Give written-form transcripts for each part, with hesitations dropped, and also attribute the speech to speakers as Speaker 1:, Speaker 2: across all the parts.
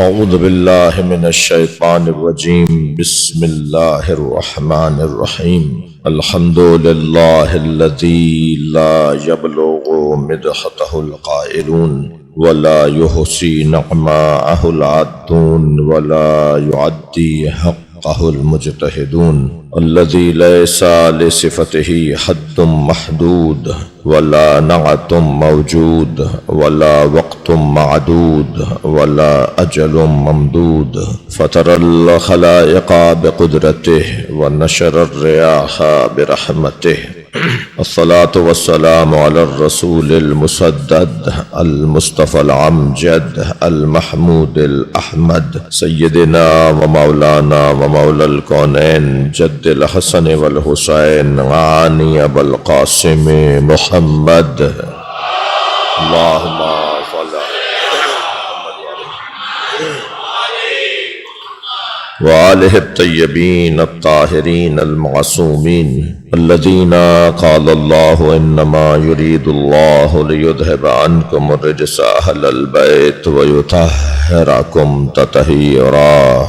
Speaker 1: اعوذ باللہ من الشیطان الرجیم بسم اللہ الرحمن الرحیم الحمد للہ الذی لا یبلغ مدحتہ القائلون ولا يحصي نعماءه العادون ولا يعدي حقه المجتهدون الذي ليس لصفته حد محدود ولا نعت موجود ولا وقت معدود ولا أجل ممدود فطر الخلائق بقدرته ونشر الرياح برحمته الصلاة والسلام على الرسول المسدد المصطفى العمجد المحمود الأحمد سيدنا ومولانا ومولى الكونين جد الحسن والحسين عاني أبا القاسم محمد اللهم صل وآله الطيبين الطاهرين المعصومين الذين قال الله إنما يريد الله ليذهب عنكم الرجس أهل البيت ويطهركم تطهيرا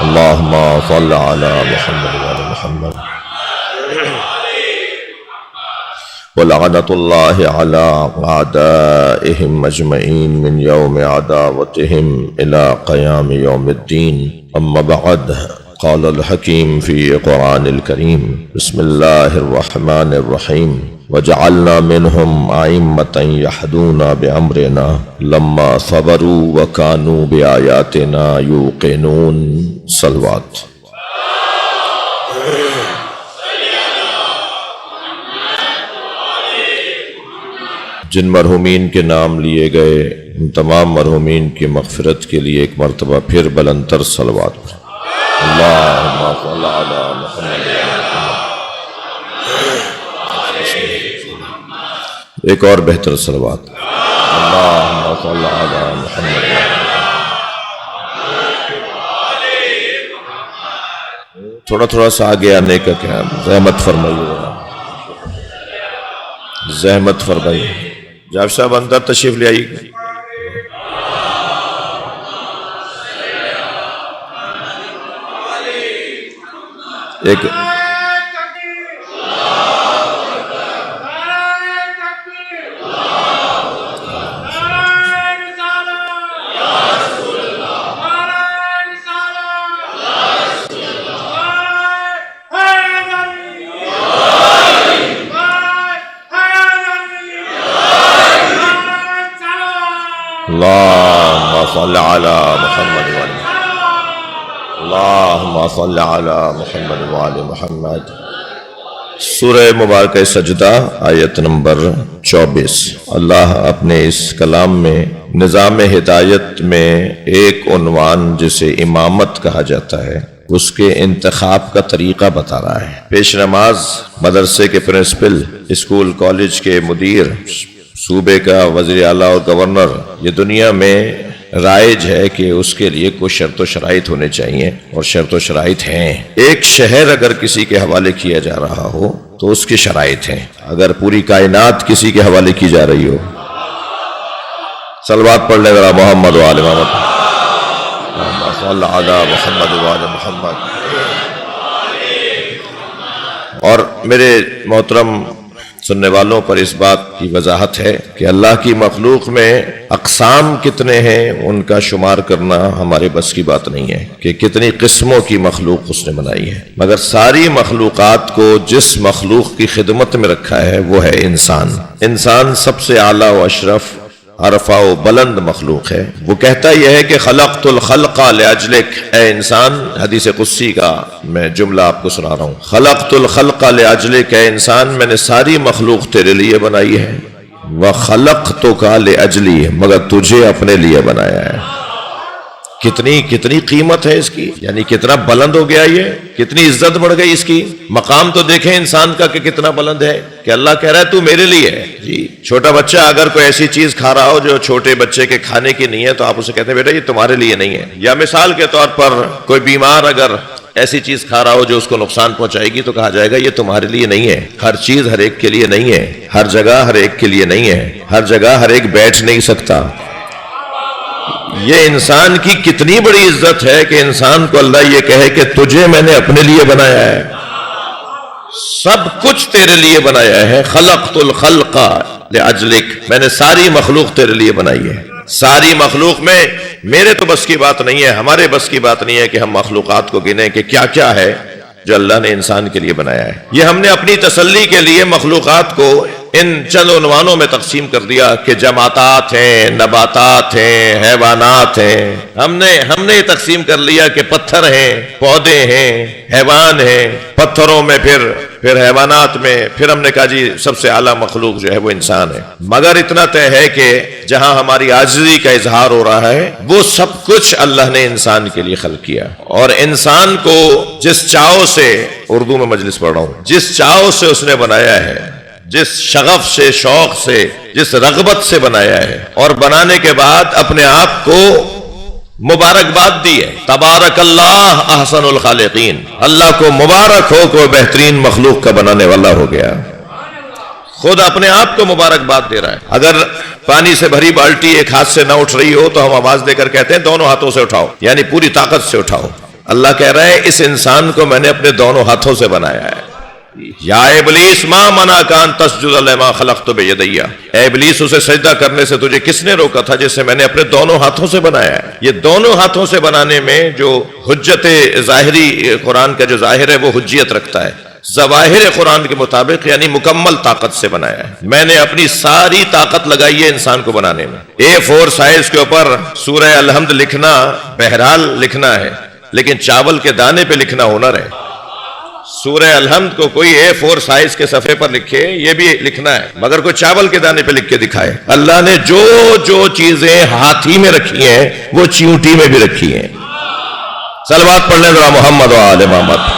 Speaker 1: اللهم صل على محمد وعلى محمد ولعنة الله على أعدائهم أجمعين من يوم عداوتهم إلى قيام يوم الدين أما بعد قال الحكيم في القرآن الكريم بسم الله الرحمن الرحيم وجعلنا منهم أئمة يهدون بأمرنا لما صبروا وكانوا بآياتنا يوقنون صلوات جن مرحومین کے نام لیے گئے ان تمام مرحومین کی مغفرت کے لیے ایک مرتبہ پھر بلندتر صلوات اللہم صل علی محمد ایک اور بہتر صلوات اللہم صل علی محمد تھوڑا سا آگے آنے کا کیا زحمت فرمائیے زحمت فرمائیے جاب صاحب اندر تشریف لے آئیے ایک اللهم صل على محمد اللهم صل على محمد وعلى محمد سورہ مبارکہ سجدہ آیت نمبر 24 اللہ اپنے اس کلام میں نظام ہدایت میں ایک عنوان جسے امامت کہا جاتا ہے اس کے انتخاب کا طریقہ بتا رہا ہے۔ پیش نماز مدرسے کے پرنسپل، اسکول کالج کے مدیر، صوبے کا وزیر اعلیٰ اور گورنر، یہ دنیا میں رائج ہے کہ اس کے لیے کوئی شرط و شرائط ہونے چاہیے اور شرط و شرائط ہیں۔ ایک شہر اگر کسی کے حوالے کیا جا رہا ہو تو اس کی شرائط ہیں، اگر پوری کائنات کسی کے حوالے کی جا رہی ہو صلوات پڑھ لے ذرا محمد و آل محمد اللہم صل علی محمد و آل محمد۔ اور میرے محترم سننے والوں پر اس بات کی وضاحت ہے کہ اللہ کی مخلوق میں اقسام کتنے ہیں ان کا شمار کرنا ہمارے بس کی بات نہیں ہے کہ کتنی قسموں کی مخلوق اس نے بنائی ہے، مگر ساری مخلوقات کو جس مخلوق کی خدمت میں رکھا ہے وہ ہے انسان۔ انسان سب سے اعلیٰ و اشرف عرفہ و بلند مخلوق ہے۔ وہ کہتا یہ ہے کہ خلقت الخلق لاجلک، اے انسان، حدیث قدسی کا میں جملہ آپ کو سنا رہا ہوں، خلقت الخلق لاجلک، اے انسان میں نے ساری مخلوق تیرے لیے بنائی ہے، وخلقتک لاجلی، مگر تجھے اپنے لیے بنایا ہے۔ کتنی قیمت ہے اس کی، یعنی کتنا بلند ہو گیا، یہ کتنی عزت بڑھ گئی اس کی۔ مقام تو دیکھیں انسان کا کہ کتنا بلند ہے کہ اللہ کہہ رہا ہے تو میرے لیے ہے۔ جی چھوٹا بچہ اگر کوئی ایسی چیز کھا رہا ہو جو چھوٹے بچے کے کھانے کی نہیں ہے تو آپ اسے کہتے ہیں بیٹا یہ تمہارے لیے نہیں ہے۔ یا مثال کے طور پر کوئی بیمار اگر ایسی چیز کھا رہا ہو جو اس کو نقصان پہنچائے گی تو کہا جائے گا یہ تمہارے لیے نہیں ہے۔ ہر چیز ہر ایک کے لیے نہیں ہے، ہر جگہ ہر ایک کے لیے نہیں ہے، ہر جگہ ہر ایک بیٹھ نہیں سکتا۔ یہ انسان کی کتنی بڑی عزت ہے کہ انسان کو اللہ یہ کہے کہ تجھے میں نے اپنے لیے بنایا ہے، سب کچھ تیرے لیے بنایا ہے، خلقت الخلق لأجلک، میں نے ساری مخلوق تیرے لیے بنائی ہے۔ ساری مخلوق میں میرے تو بس کی بات نہیں ہے، ہمارے بس کی بات نہیں ہے کہ ہم مخلوقات کو گنیں کہ کیا کیا ہے جو اللہ نے انسان کے لیے بنایا ہے۔ یہ ہم نے اپنی تسلی کے لیے مخلوقات کو ان چند عنوانوں میں تقسیم کر دیا کہ جماعتات ہیں، نباتات ہیں، حیوانات ہیں۔ ہم نے یہ تقسیم کر لیا کہ پتھر ہیں، پودے ہیں، حیوان ہیں، پتھروں میں پھر حیوانات میں، پھر ہم نے کہا جی سب سے اعلیٰ مخلوق جو ہے وہ انسان ہے۔ مگر اتنا طے ہے کہ جہاں ہماری عاجزی کا اظہار ہو رہا ہے وہ سب کچھ اللہ نے انسان کے لیے خلق کیا، اور انسان کو جس چاؤ سے، اردو میں مجلس پڑھ رہا ہوں، جس چاؤ سے اس نے بنایا ہے، جس شغف سے، شوق سے، جس رغبت سے بنایا ہے، اور بنانے کے بعد اپنے آپ کو مبارکباد دی ہے۔ تبارک اللہ احسن الخالقین، اللہ کو مبارک ہو کہ بہترین مخلوق کا بنانے والا ہو گیا، خود اپنے آپ کو مبارکباد دے رہا ہے۔ اگر پانی سے بھری بالٹی ایک ہاتھ سے نہ اٹھ رہی ہو تو ہم آواز دے کر کہتے ہیں دونوں ہاتھوں سے اٹھاؤ، یعنی پوری طاقت سے اٹھاؤ۔ اللہ کہہ رہا ہے اس انسان کو میں نے اپنے دونوں ہاتھوں سے بنایا ہے۔ یا ابلیس ما منعک ان تسجد لما خلقت بیدی، اے ابلیس اسے سجدہ کرنے سے تجھے کس نے روکا تھا جسے میں نے اپنے دونوں ہاتھوں سے بنایا ہے۔ یہ دونوں ہاتھوں سے بنانے میں جو حجت ظاہری قرآن کا جو ظاہر ہے وہ حجیت رکھتا ہے، ظواہر قرآن کے مطابق یعنی مکمل طاقت سے بنایا ہے۔ میں نے اپنی ساری طاقت لگائی ہے انسان کو بنانے میں۔ A4 سائز کے اوپر سورہ الحمد لکھنا بہرحال لکھنا ہے، لیکن چاول کے دانے پہ لکھنا ہنر ہے۔ سورہ الحمد کو کوئی A4 سائز کے صفحے پر لکھے یہ بھی لکھنا ہے، مگر کوئی چاول کے دانے پہ لکھ کے دکھائے۔ اللہ نے جو چیزیں ہاتھی میں رکھی ہیں وہ چیونٹی میں بھی رکھی ہیں۔ صلوات پڑھنے ذرا محمد و آل محمد۔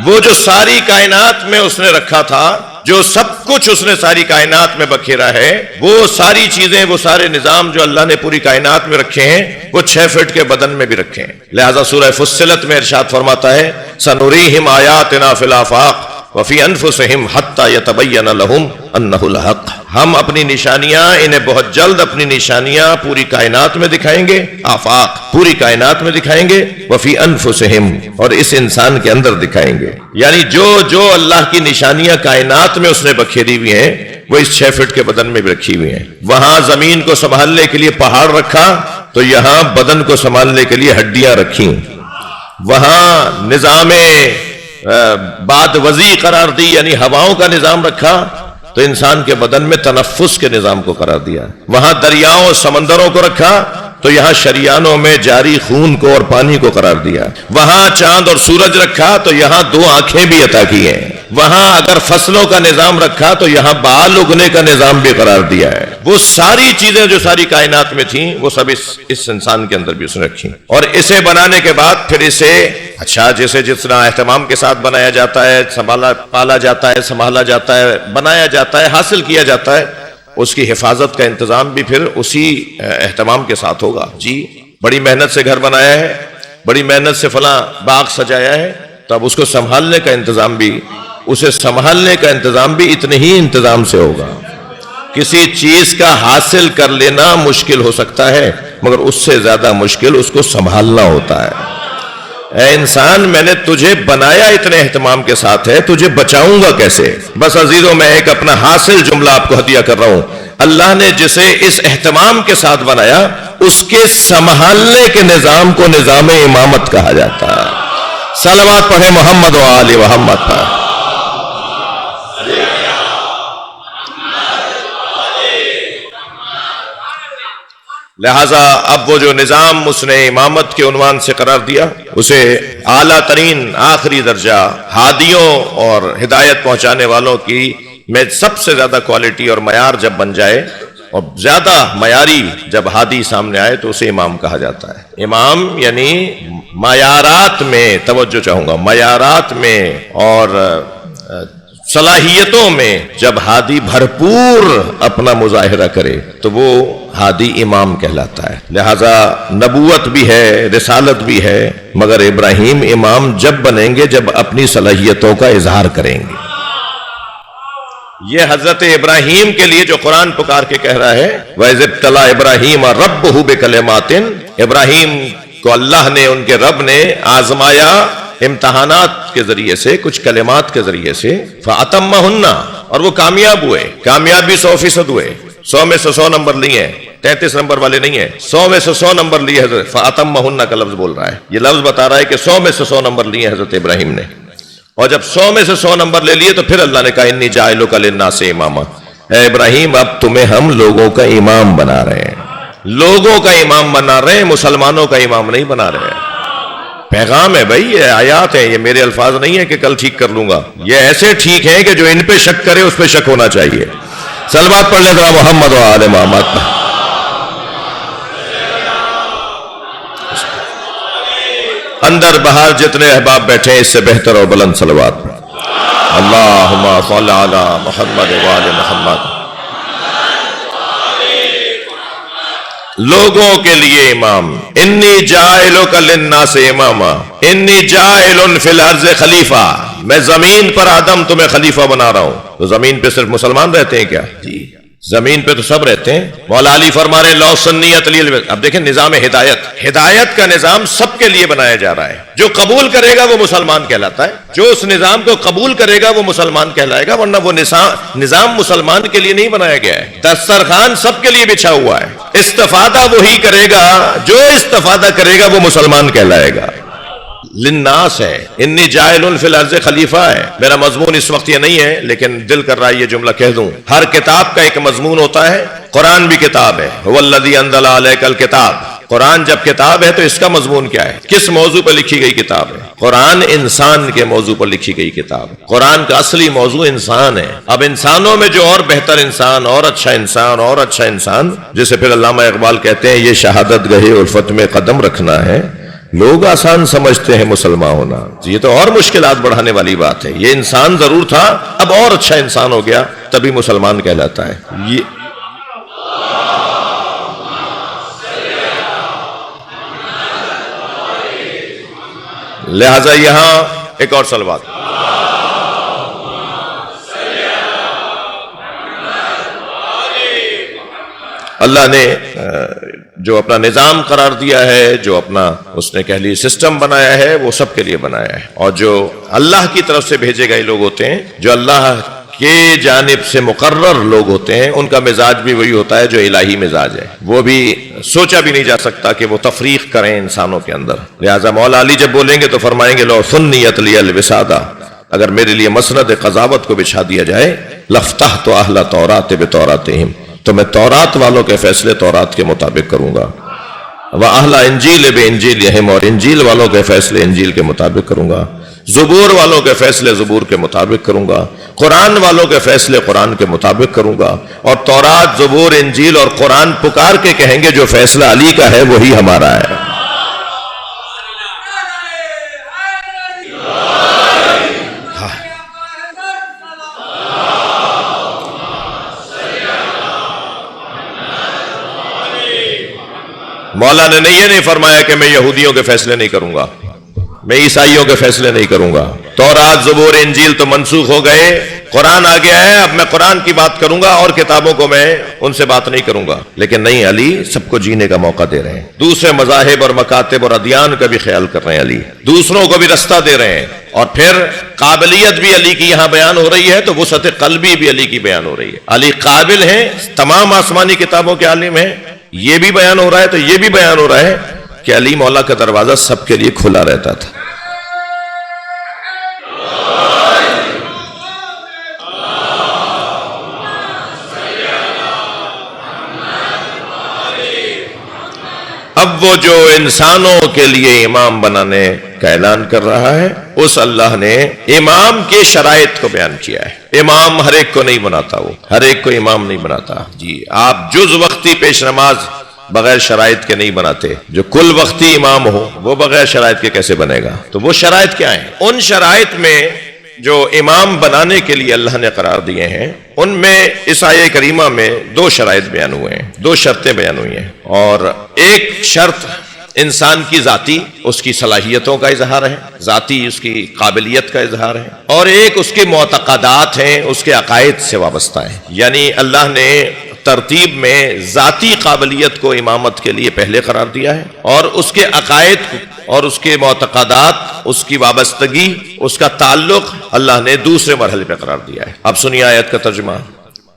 Speaker 1: وہ جو ساری کائنات میں اس نے رکھا تھا، جو سب کچھ اس نے ساری کائنات میں بکھیرا ہے، وہ ساری چیزیں، وہ سارے نظام جو اللہ نے پوری کائنات میں رکھے ہیں وہ 6 فٹ کے بدن میں بھی رکھے ہیں۔ لہذا سورہ فصلت میں ارشاد فرماتا ہے سنریہم آیاتنا فی الآفاق وفی انفسہم حتی یتبین لہم انہ الحق، ہم اپنی نشانیاں انہیں بہت جلد اپنی نشانیاں پوری کائنات میں دکھائیں گے، آفاق پوری کائنات میں دکھائیں گے، وفی انفسہم اور اس انسان کے اندر دکھائیں گے، یعنی جو اللہ کی نشانیاں کائنات میں اس نے بکھیری ہوئی ہیں وہ اس 6 فٹ کے بدن میں بھی رکھی ہوئی ہیں۔ وہاں زمین کو سنبھالنے کے لیے پہاڑ رکھا تو یہاں بدن کو سنبھالنے کے لیے ہڈیاں رکھی، وہاں نظام بعد وضعی قرار دی یعنی ہواؤں کا نظام رکھا تو انسان کے بدن میں تنفس کے نظام کو قرار دیا، وہاں دریاؤں سمندروں کو رکھا تو یہاں شریانوں میں جاری خون کو اور پانی کو قرار دیا، وہاں چاند اور سورج رکھا تو یہاں 2 آنکھیں بھی عطا کی ہیں، وہاں اگر فصلوں کا نظام رکھا تو یہاں بال اگنے کا نظام بھی قرار دیا ہے۔ وہ ساری چیزیں جو ساری کائنات میں تھیں وہ سب اس انسان کے اندر بھی اس نے رکھی، اور اسے بنانے کے بعد پھر اسے جسے جتنا اہتمام کے ساتھ بنایا جاتا ہے، پالا جاتا ہے، سنبھالا جاتا ہے، بنایا جاتا ہے، حاصل کیا جاتا ہے، اس کی حفاظت کا انتظام بھی پھر اسی اہتمام کے ساتھ ہوگا۔ جی بڑی محنت سے گھر بنایا ہے، بڑی محنت سے فلاں باغ سجایا ہے، تو اب اس کو سنبھالنے کا انتظام بھی، اسے سنبھالنے کا انتظام بھی اتنے ہی انتظام سے ہوگا۔ کسی چیز کا حاصل کر لینا مشکل ہو سکتا ہے مگر اس سے زیادہ مشکل اس کو سنبھالنا ہوتا ہے۔ اے انسان میں نے تجھے بنایا اتنے اہتمام کے ساتھ ہے، تجھے بچاؤں گا کیسے؟ بس عزیزوں میں ایک اپنا حاصل جملہ آپ کو ہدیہ کر رہا ہوں، اللہ نے جسے اس اہتمام کے ساتھ بنایا اس کے سنبھالنے کے نظام کو نظام امامت کہا جاتا ہے۔ صلوات پڑھے محمد و آل محمد پر۔ لہذا اب وہ جو نظام اس نے امامت کے عنوان سے قرار دیا اسے اعلیٰ ترین آخری درجہ ہادیوں اور ہدایت پہنچانے والوں کی میں سب سے زیادہ کوالٹی اور معیار جب بن جائے اور زیادہ معیاری جب ہادی سامنے آئے تو اسے امام کہا جاتا ہے۔ امام یعنی معیارات میں، توجہ چاہوں گا، معیارات میں اور صلاحیتوں میں جب ہادی بھرپور اپنا مظاہرہ کرے تو وہ ہادی امام کہلاتا ہے۔ لہذا نبوت بھی ہے، رسالت بھی ہے، مگر ابراہیم امام جب بنیں گے جب اپنی صلاحیتوں کا اظہار کریں گے۔ یہ حضرت ابراہیم کے لیے جو قرآن پکار کے کہہ رہا ہے وَإِذِ ابْتَلَىٰ إِبْرَاهِيمَ رَبُّهُ بِكَلِمَاتٍ، ابراہیم کو اللہ نے، ان کے رب نے آزمایا امتحانات کے ذریعے سے، کچھ کلمات کے ذریعے سے، فَأَتَمَّهُنَّ، اور وہ کامیاب ہوئے، کامیابی 100% ہوئے، 100 میں سے 100 نمبر لیے ہیں، 33 نمبر والے نہیں ہیں، 100 میں سے 100 نمبر لیے حضرت، فَأَتَمَّهُنَّ کا لفظ بول رہا ہے، یہ لفظ بتا رہا ہے کہ 100 میں سے 100 نمبر لیے حضرت ابراہیم نے، اور جب 100 میں سے 100 نمبر لے لیے تو پھر اللہ نے کہا انی جاعلک للناس اماما، اے ابراہیم اب تمہیں ہم لوگوں کا امام بنا رہے ہیں، لوگوں کا امام بنا رہے ہیں، مسلمانوں کا امام نہیں بنا رہے ہیں۔ پیغام ہے بھائی، یہ آیات ہیں، یہ میرے الفاظ نہیں ہے کہ کل ٹھیک کر لوں گا، یہ ایسے ٹھیک ہیں کہ جو ان پہ شک کرے اس پہ شک ہونا چاہیے۔ صلوات پڑھ لیں ذرا محمد و آل محمد۔ اندر باہر جتنے احباب بیٹھے ہیں اس سے بہتر اور بلند صلوات پڑھ۔ اللہم صل علی محمد و آل محمد۔ لوگوں کے لیے امام، انی جاعلک للناس اماما، انی جاعل فی الارض خلیفہ، میں زمین پر آدم تمہیں خلیفہ بنا رہا ہوں۔ تو زمین پہ صرف مسلمان رہتے ہیں کیا؟ جی زمین پہ تو سب رہتے ہیں۔ مولا علی فرما رہے لو سنیت لی، اب دیکھیں نظام ہدایت کا نظام سب کے لیے بنایا جا رہا ہے، جو قبول کرے گا وہ مسلمان کہلاتا ہے، جو اس نظام کو قبول کرے گا وہ مسلمان کہلائے گا، ورنہ وہ نظام مسلمان کے لیے نہیں بنایا گیا ہے۔ دسترخوان سب کے لیے بچھا ہوا ہے، استفادہ وہی کرے گا، جو استفادہ کرے گا وہ مسلمان کہلائے گا۔ للناس ہے، انی جاعل فی الارض خلیفہ ہے۔ میرا مضمون اس وقت یہ نہیں ہے لیکن دل کر رہا ہے یہ جملہ کہہ دوں۔ ہر کتاب کا ایک مضمون ہوتا ہے، قرآن بھی کتاب ہے، هو الذی انزل علیک الکتاب۔ قرآن جب کتاب ہے تو اس کا مضمون کیا ہے؟ کس موضوع پر لکھی گئی کتاب ہے؟ قرآن انسان کے موضوع پر لکھی گئی کتاب ہے۔ قرآن کا اصلی موضوع انسان ہے۔ اب انسانوں میں جو اور بہتر انسان، اور اچھا انسان، اور اچھا انسان، جسے پھر علامہ اقبال کہتے ہیں یہ شہادت گہے الفت میں قدم رکھنا ہے، لوگ آسان سمجھتے ہیں مسلمان ہونا، یہ تو اور مشکلات بڑھانے والی بات ہے۔ یہ انسان ضرور تھا، اب اور اچھا انسان ہو گیا تبھی مسلمان کہلاتا ہے۔ یہ لہذا یہاں ایک اور صلوات۔ اللہ نے جو اپنا نظام قرار دیا ہے، جو اپنا اس نے کہہ لی سسٹم بنایا ہے، وہ سب کے لیے بنایا ہے، اور جو اللہ کی طرف سے بھیجے گئے لوگ ہوتے ہیں، جو اللہ کے جانب سے مقرر لوگ ہوتے ہیں، ان کا مزاج بھی وہی ہوتا ہے جو الہی مزاج ہے۔ وہ بھی سوچا بھی نہیں جا سکتا کہ وہ تفریق کریں انسانوں کے اندر۔ لہذا مولا علی جب بولیں گے تو فرمائیں گے لو سنیت لی الوسادہ، اگر میرے لیے مسند قضاوت کو بچھا دیا جائے، لفتحت اہل تورات بتوراتہم، تو میں تورات والوں کے فیصلے تورات کے مطابق کروں گا، وَأَهْلَ إِنْجِيلِ بِإِنْجِيلِهِمْ، اور انجیل والوں کے فیصلے انجیل کے مطابق کروں گا، زبور والوں کے فیصلے زبور کے مطابق کروں گا، قرآن والوں کے فیصلے قرآن کے مطابق کروں گا، اور تورات، زبور، انجیل اور قرآن پکار کے کہیں گے جو فیصلہ علی کا ہے وہی ہمارا ہے۔ مولا نے یہ نہیں فرمایا کہ میں یہودیوں کے فیصلے نہیں کروں گا، میں عیسائیوں کے فیصلے نہیں کروں گا، تورات، زبور، انجیل تو منسوخ ہو گئے، قرآن آ گیا ہے، اب میں قرآن کی بات کروں گا اور کتابوں کو میں ان سے بات نہیں کروں گا۔ لیکن نہیں، علی سب کو جینے کا موقع دے رہے ہیں، دوسرے مذاہب اور مکاتب اور ادیان کا بھی خیال کر رہے ہیں، علی دوسروں کو بھی رستہ دے رہے ہیں، اور پھر قابلیت بھی علی کی یہاں بیان ہو رہی ہے تو وسعت قلبی بھی علی کی بیان ہو رہی ہے۔ علی قابل ہیں، تمام آسمانی کتابوں کے عالم ہیں، یہ بھی بیان ہو رہا ہے تو یہ بھی بیان ہو رہا ہے کہ علی مولا کا دروازہ سب کے لیے کھلا رہتا تھا۔ اب وہ جو انسانوں کے لیے امام بنانے کا اعلان کر رہا ہے، اس اللہ نے امام کے شرائط کو بیان کیا ہے۔ امام ہر ایک کو نہیں بناتا، وہ ہر ایک کو امام نہیں بناتا۔ جی آپ جز وقتی پیش نماز بغیر شرائط کے نہیں بناتے، جو کل وقتی امام ہو وہ بغیر شرائط کے کیسے بنے گا؟ تو وہ شرائط کیا ہیں؟ ان شرائط میں جو امام بنانے کے لیے اللہ نے قرار دیے ہیں، ان میں اس آیہ کریمہ میں 2 شرائط بیان ہوئے ہیں، 2 شرطیں بیان ہوئی ہیں، اور ایک شرط انسان کی ذاتی اس کی صلاحیتوں کا اظہار ہے، ذاتی اس کی قابلیت کا اظہار ہے، اور ایک اس کے معتقدات ہیں، اس کے عقائد سے وابستہ ہیں۔ یعنی اللہ نے ترتیب میں ذاتی قابلیت کو امامت کے لیے پہلے قرار دیا ہے، اور اس کے عقائد اور اس کے معتقدات، اس کی وابستگی، اس کا تعلق اللہ نے دوسرے مرحلے پہ قرار دیا ہے۔ اب سنیے آیت کا ترجمہ۔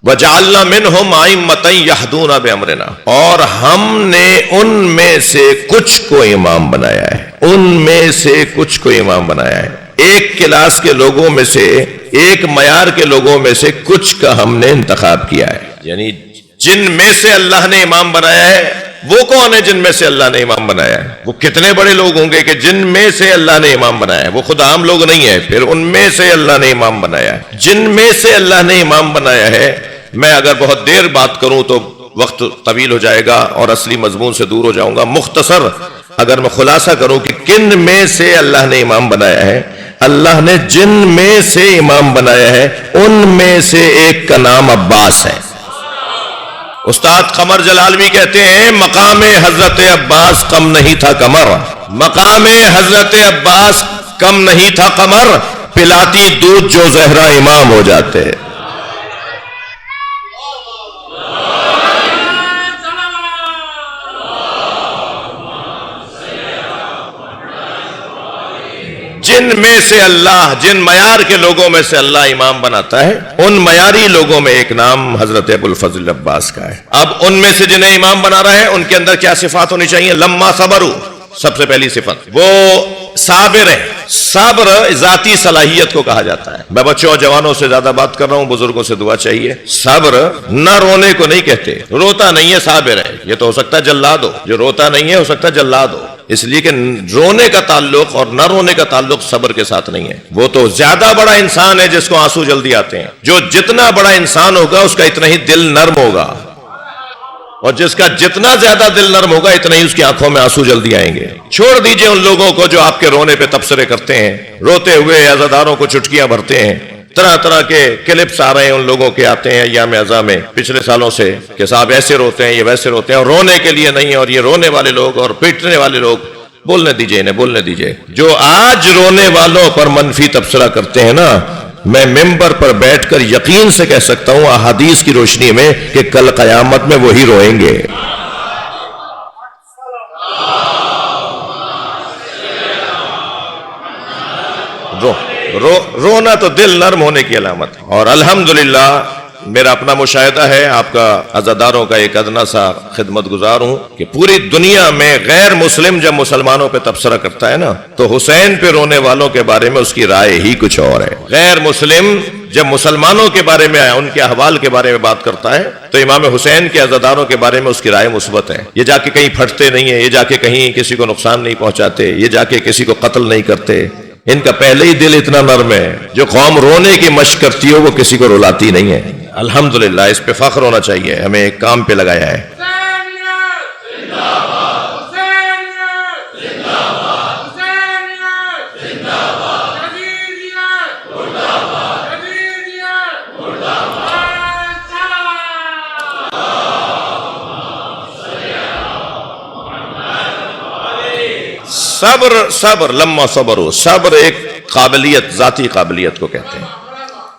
Speaker 1: وَجَعَلْنَا مِنْهُمْ أَئِمَّةً يَهْدُونَ بِأَمْرِنَا، اور ہم نے ان میں سے کچھ کو امام بنایا ہے، ان میں سے کچھ کو امام بنایا ہے۔ ایک کلاس کے لوگوں میں سے، ایک معیار کے لوگوں میں سے کچھ کا ہم نے انتخاب کیا ہے۔ یعنی جن میں سے اللہ نے امام بنایا ہے، وہ کون ہے جن میں سے اللہ نے امام بنایا ہے؟ وہ کتنے بڑے لوگ ہوں گے کہ جن میں سے اللہ نے امام بنایا ہے؟ وہ خود عام لوگ نہیں ہے، پھر ان میں سے اللہ نے امام بنایا ہے۔ جن میں سے اللہ نے امام بنایا ہے، میں اگر بہت دیر بات کروں تو وقت طویل ہو جائے گا اور اصلی مضمون سے دور ہو جاؤں گا۔ مختصر اگر میں خلاصہ کروں کہ کن میں سے اللہ نے امام بنایا ہے، اللہ نے جن میں سے امام بنایا ہے ان میں سے ایک کا نام عباس ہے۔ استاد قمر جلالوی کہتے ہیں مقام حضرت عباس کم نہیں تھا قمر، مقام حضرت عباس کم نہیں تھا قمر، پلاتی دودھ جو زہرا امام ہو جاتے۔ جن میں سے اللہ، جن معیار کے لوگوں میں سے اللہ امام بناتا ہے، ان معیاری لوگوں میں ایک نام حضرت ابو الفضل عباس کا ہے۔ اب ان میں سے جنہیں امام بنا رہا ہے ان کے اندر کیا صفات ہونی چاہیے؟ لما صبروا، سب سے پہلی صفت وہ صابر ہے۔ صبر ذاتی صلاحیت کو کہا جاتا ہے۔ میں بچوں اور جوانوں سے زیادہ بات کر رہا ہوں، بزرگوں سے دعا چاہیے۔ صبر نہ رونے کو نہیں کہتے، روتا نہیں ہے صابر ہے، یہ تو ہو سکتا ہے جلاد ہو، جو روتا نہیں ہے ہو سکتا ہے جلاد ہو، اس لیے کہ رونے کا تعلق اور نہ رونے کا تعلق صبر کے ساتھ نہیں ہے۔ وہ تو زیادہ بڑا انسان ہے جس کو آنسو جلدی آتے ہیں، جو جتنا بڑا انسان ہوگا اس کا اتنا ہی دل نرم ہوگا، اور جس کا جتنا زیادہ دل نرم ہوگا اتنا ہی اس کی آنکھوں میں آنسو جلدی آئیں گے۔ چھوڑ دیجئے ان لوگوں کو جو آپ کے رونے پہ تبصرے کرتے ہیں، روتے ہوئے عزاداروں کو چٹکیاں بھرتے ہیں، طرح طرح کے کلپس آ رہے ہیں ان لوگوں کے، آتے ہیں ایام اعزاء میں پچھلے سالوں سے کہ صاحب ایسے روتے ہیں، یہ ویسے روتے ہیں، اور رونے کے لیے نہیں ہے، اور یہ رونے والے لوگ اور پیٹنے والے لوگ۔ بولنے دیجئے انہیں، بولنے دیجئے۔ جو آج رونے والوں پر منفی تبصرہ کرتے ہیں نا، میں ممبر پر بیٹھ کر یقین سے کہہ سکتا ہوں احادیث کی روشنی میں کہ کل قیامت میں وہی روئیں گے۔ رونا تو دل نرم ہونے کی علامت ہے، اور الحمدللہ میرا اپنا مشاہدہ ہے، آپ کا عزاداروں کا ایک ادنا سا خدمت گزار ہوں کہ پوری دنیا میں غیر مسلم جب مسلمانوں پہ تبصرہ کرتا ہے نا تو حسین پہ رونے والوں کے بارے میں اس کی رائے ہی کچھ اور ہے۔ غیر مسلم جب مسلمانوں کے بارے میں ان کے احوال کے بارے میں بات کرتا ہے تو امام حسین کے عزاداروں کے بارے میں اس کی رائے مثبت ہے۔ یہ جا کے کہیں پھٹتے نہیں ہیں، یہ جا کے کہیں کسی کو نقصان نہیں پہنچاتے، یہ جا کے کسی کو قتل نہیں کرتے، ان کا پہلے ہی دل اتنا نرم ہے۔ جو قوم رونے کی مشق کرتی ہو وہ کسی کو رلاتی نہیں ہے۔ الحمدللہ اس پہ فخر ہونا چاہیے، ہمیں ایک کام پہ لگایا ہے۔ صبر، صبر لما صبرو، صبر ایک قابلیت، ذاتی قابلیت کو کہتے ہیں۔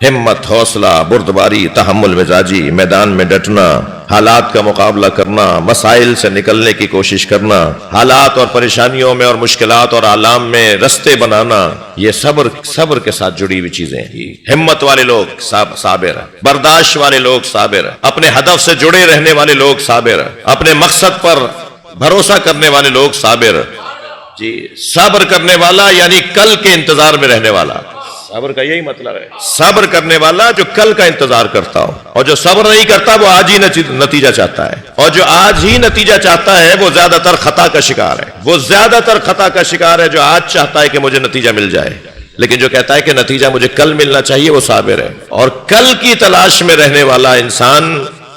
Speaker 1: ہمت، حوصلہ، بردباری، تحمل مزاجی، میدان میں ڈٹنا، حالات کا مقابلہ کرنا، مسائل سے نکلنے کی کوشش کرنا، حالات اور پریشانیوں میں اور مشکلات اور آلام میں رستے بنانا، یہ صبر کے ساتھ جڑی ہوئی چیزیں ہیں۔ ہمت والے لوگ صابر، برداشت والے لوگ صابر، اپنے ہدف سے جڑے رہنے والے لوگ صابر، اپنے مقصد پر بھروسہ کرنے والے لوگ صابر۔ جی، صبر کرنے والا یعنی کل کے انتظار میں رہنے والا، صبر کا یہی مطلب ہے۔ صبر کرنے والا جو کل کا انتظار کرتا ہو، اور جو صبر نہیں کرتا وہ آج ہی نتیجہ چاہتا ہے، اور جو آج ہی نتیجہ چاہتا ہے وہ زیادہ تر خطا کا شکار ہے۔ وہ زیادہ تر خطا کا شکار ہے جو آج چاہتا ہے کہ مجھے نتیجہ مل جائے، لیکن جو کہتا ہے کہ نتیجہ مجھے کل ملنا چاہیے وہ صابر ہے۔ اور کل کی تلاش میں رہنے والا انسان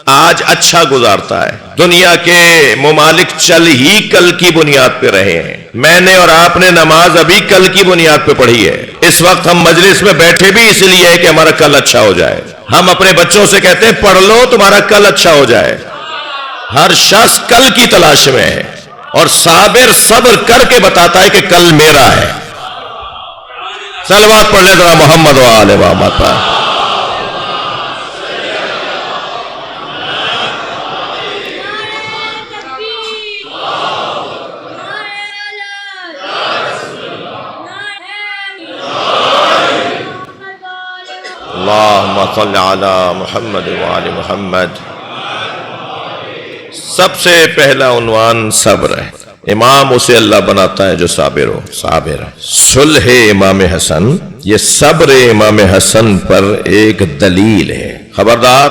Speaker 1: آج اچھا گزارتا ہے۔ دنیا کے ممالک چل ہی کل کی بنیاد پہ رہے ہیں۔ میں نے اور آپ نے نماز ابھی کل کی بنیاد پہ پڑھی ہے۔ اس وقت ہم مجلس میں بیٹھے بھی اس لیے ہے کہ ہمارا کل اچھا ہو جائے۔ ہم اپنے بچوں سے کہتے ہیں پڑھ لو تمہارا کل اچھا ہو جائے۔ ہر شخص کل کی تلاش میں ہے، اور صابر صبر کر کے بتاتا ہے کہ کل میرا ہے. صلوات پڑھ لیں ذرا محمد و آل محمد پر. اللہم صل علی محمد و آل محمد. سب سے پہلا عنوان صبر ہے. امام اسے اللہ بناتا ہے جو صابر ہو. صابر صلح امام حسن، یہ صبر امام حسن پر ایک دلیل ہے. خبردار،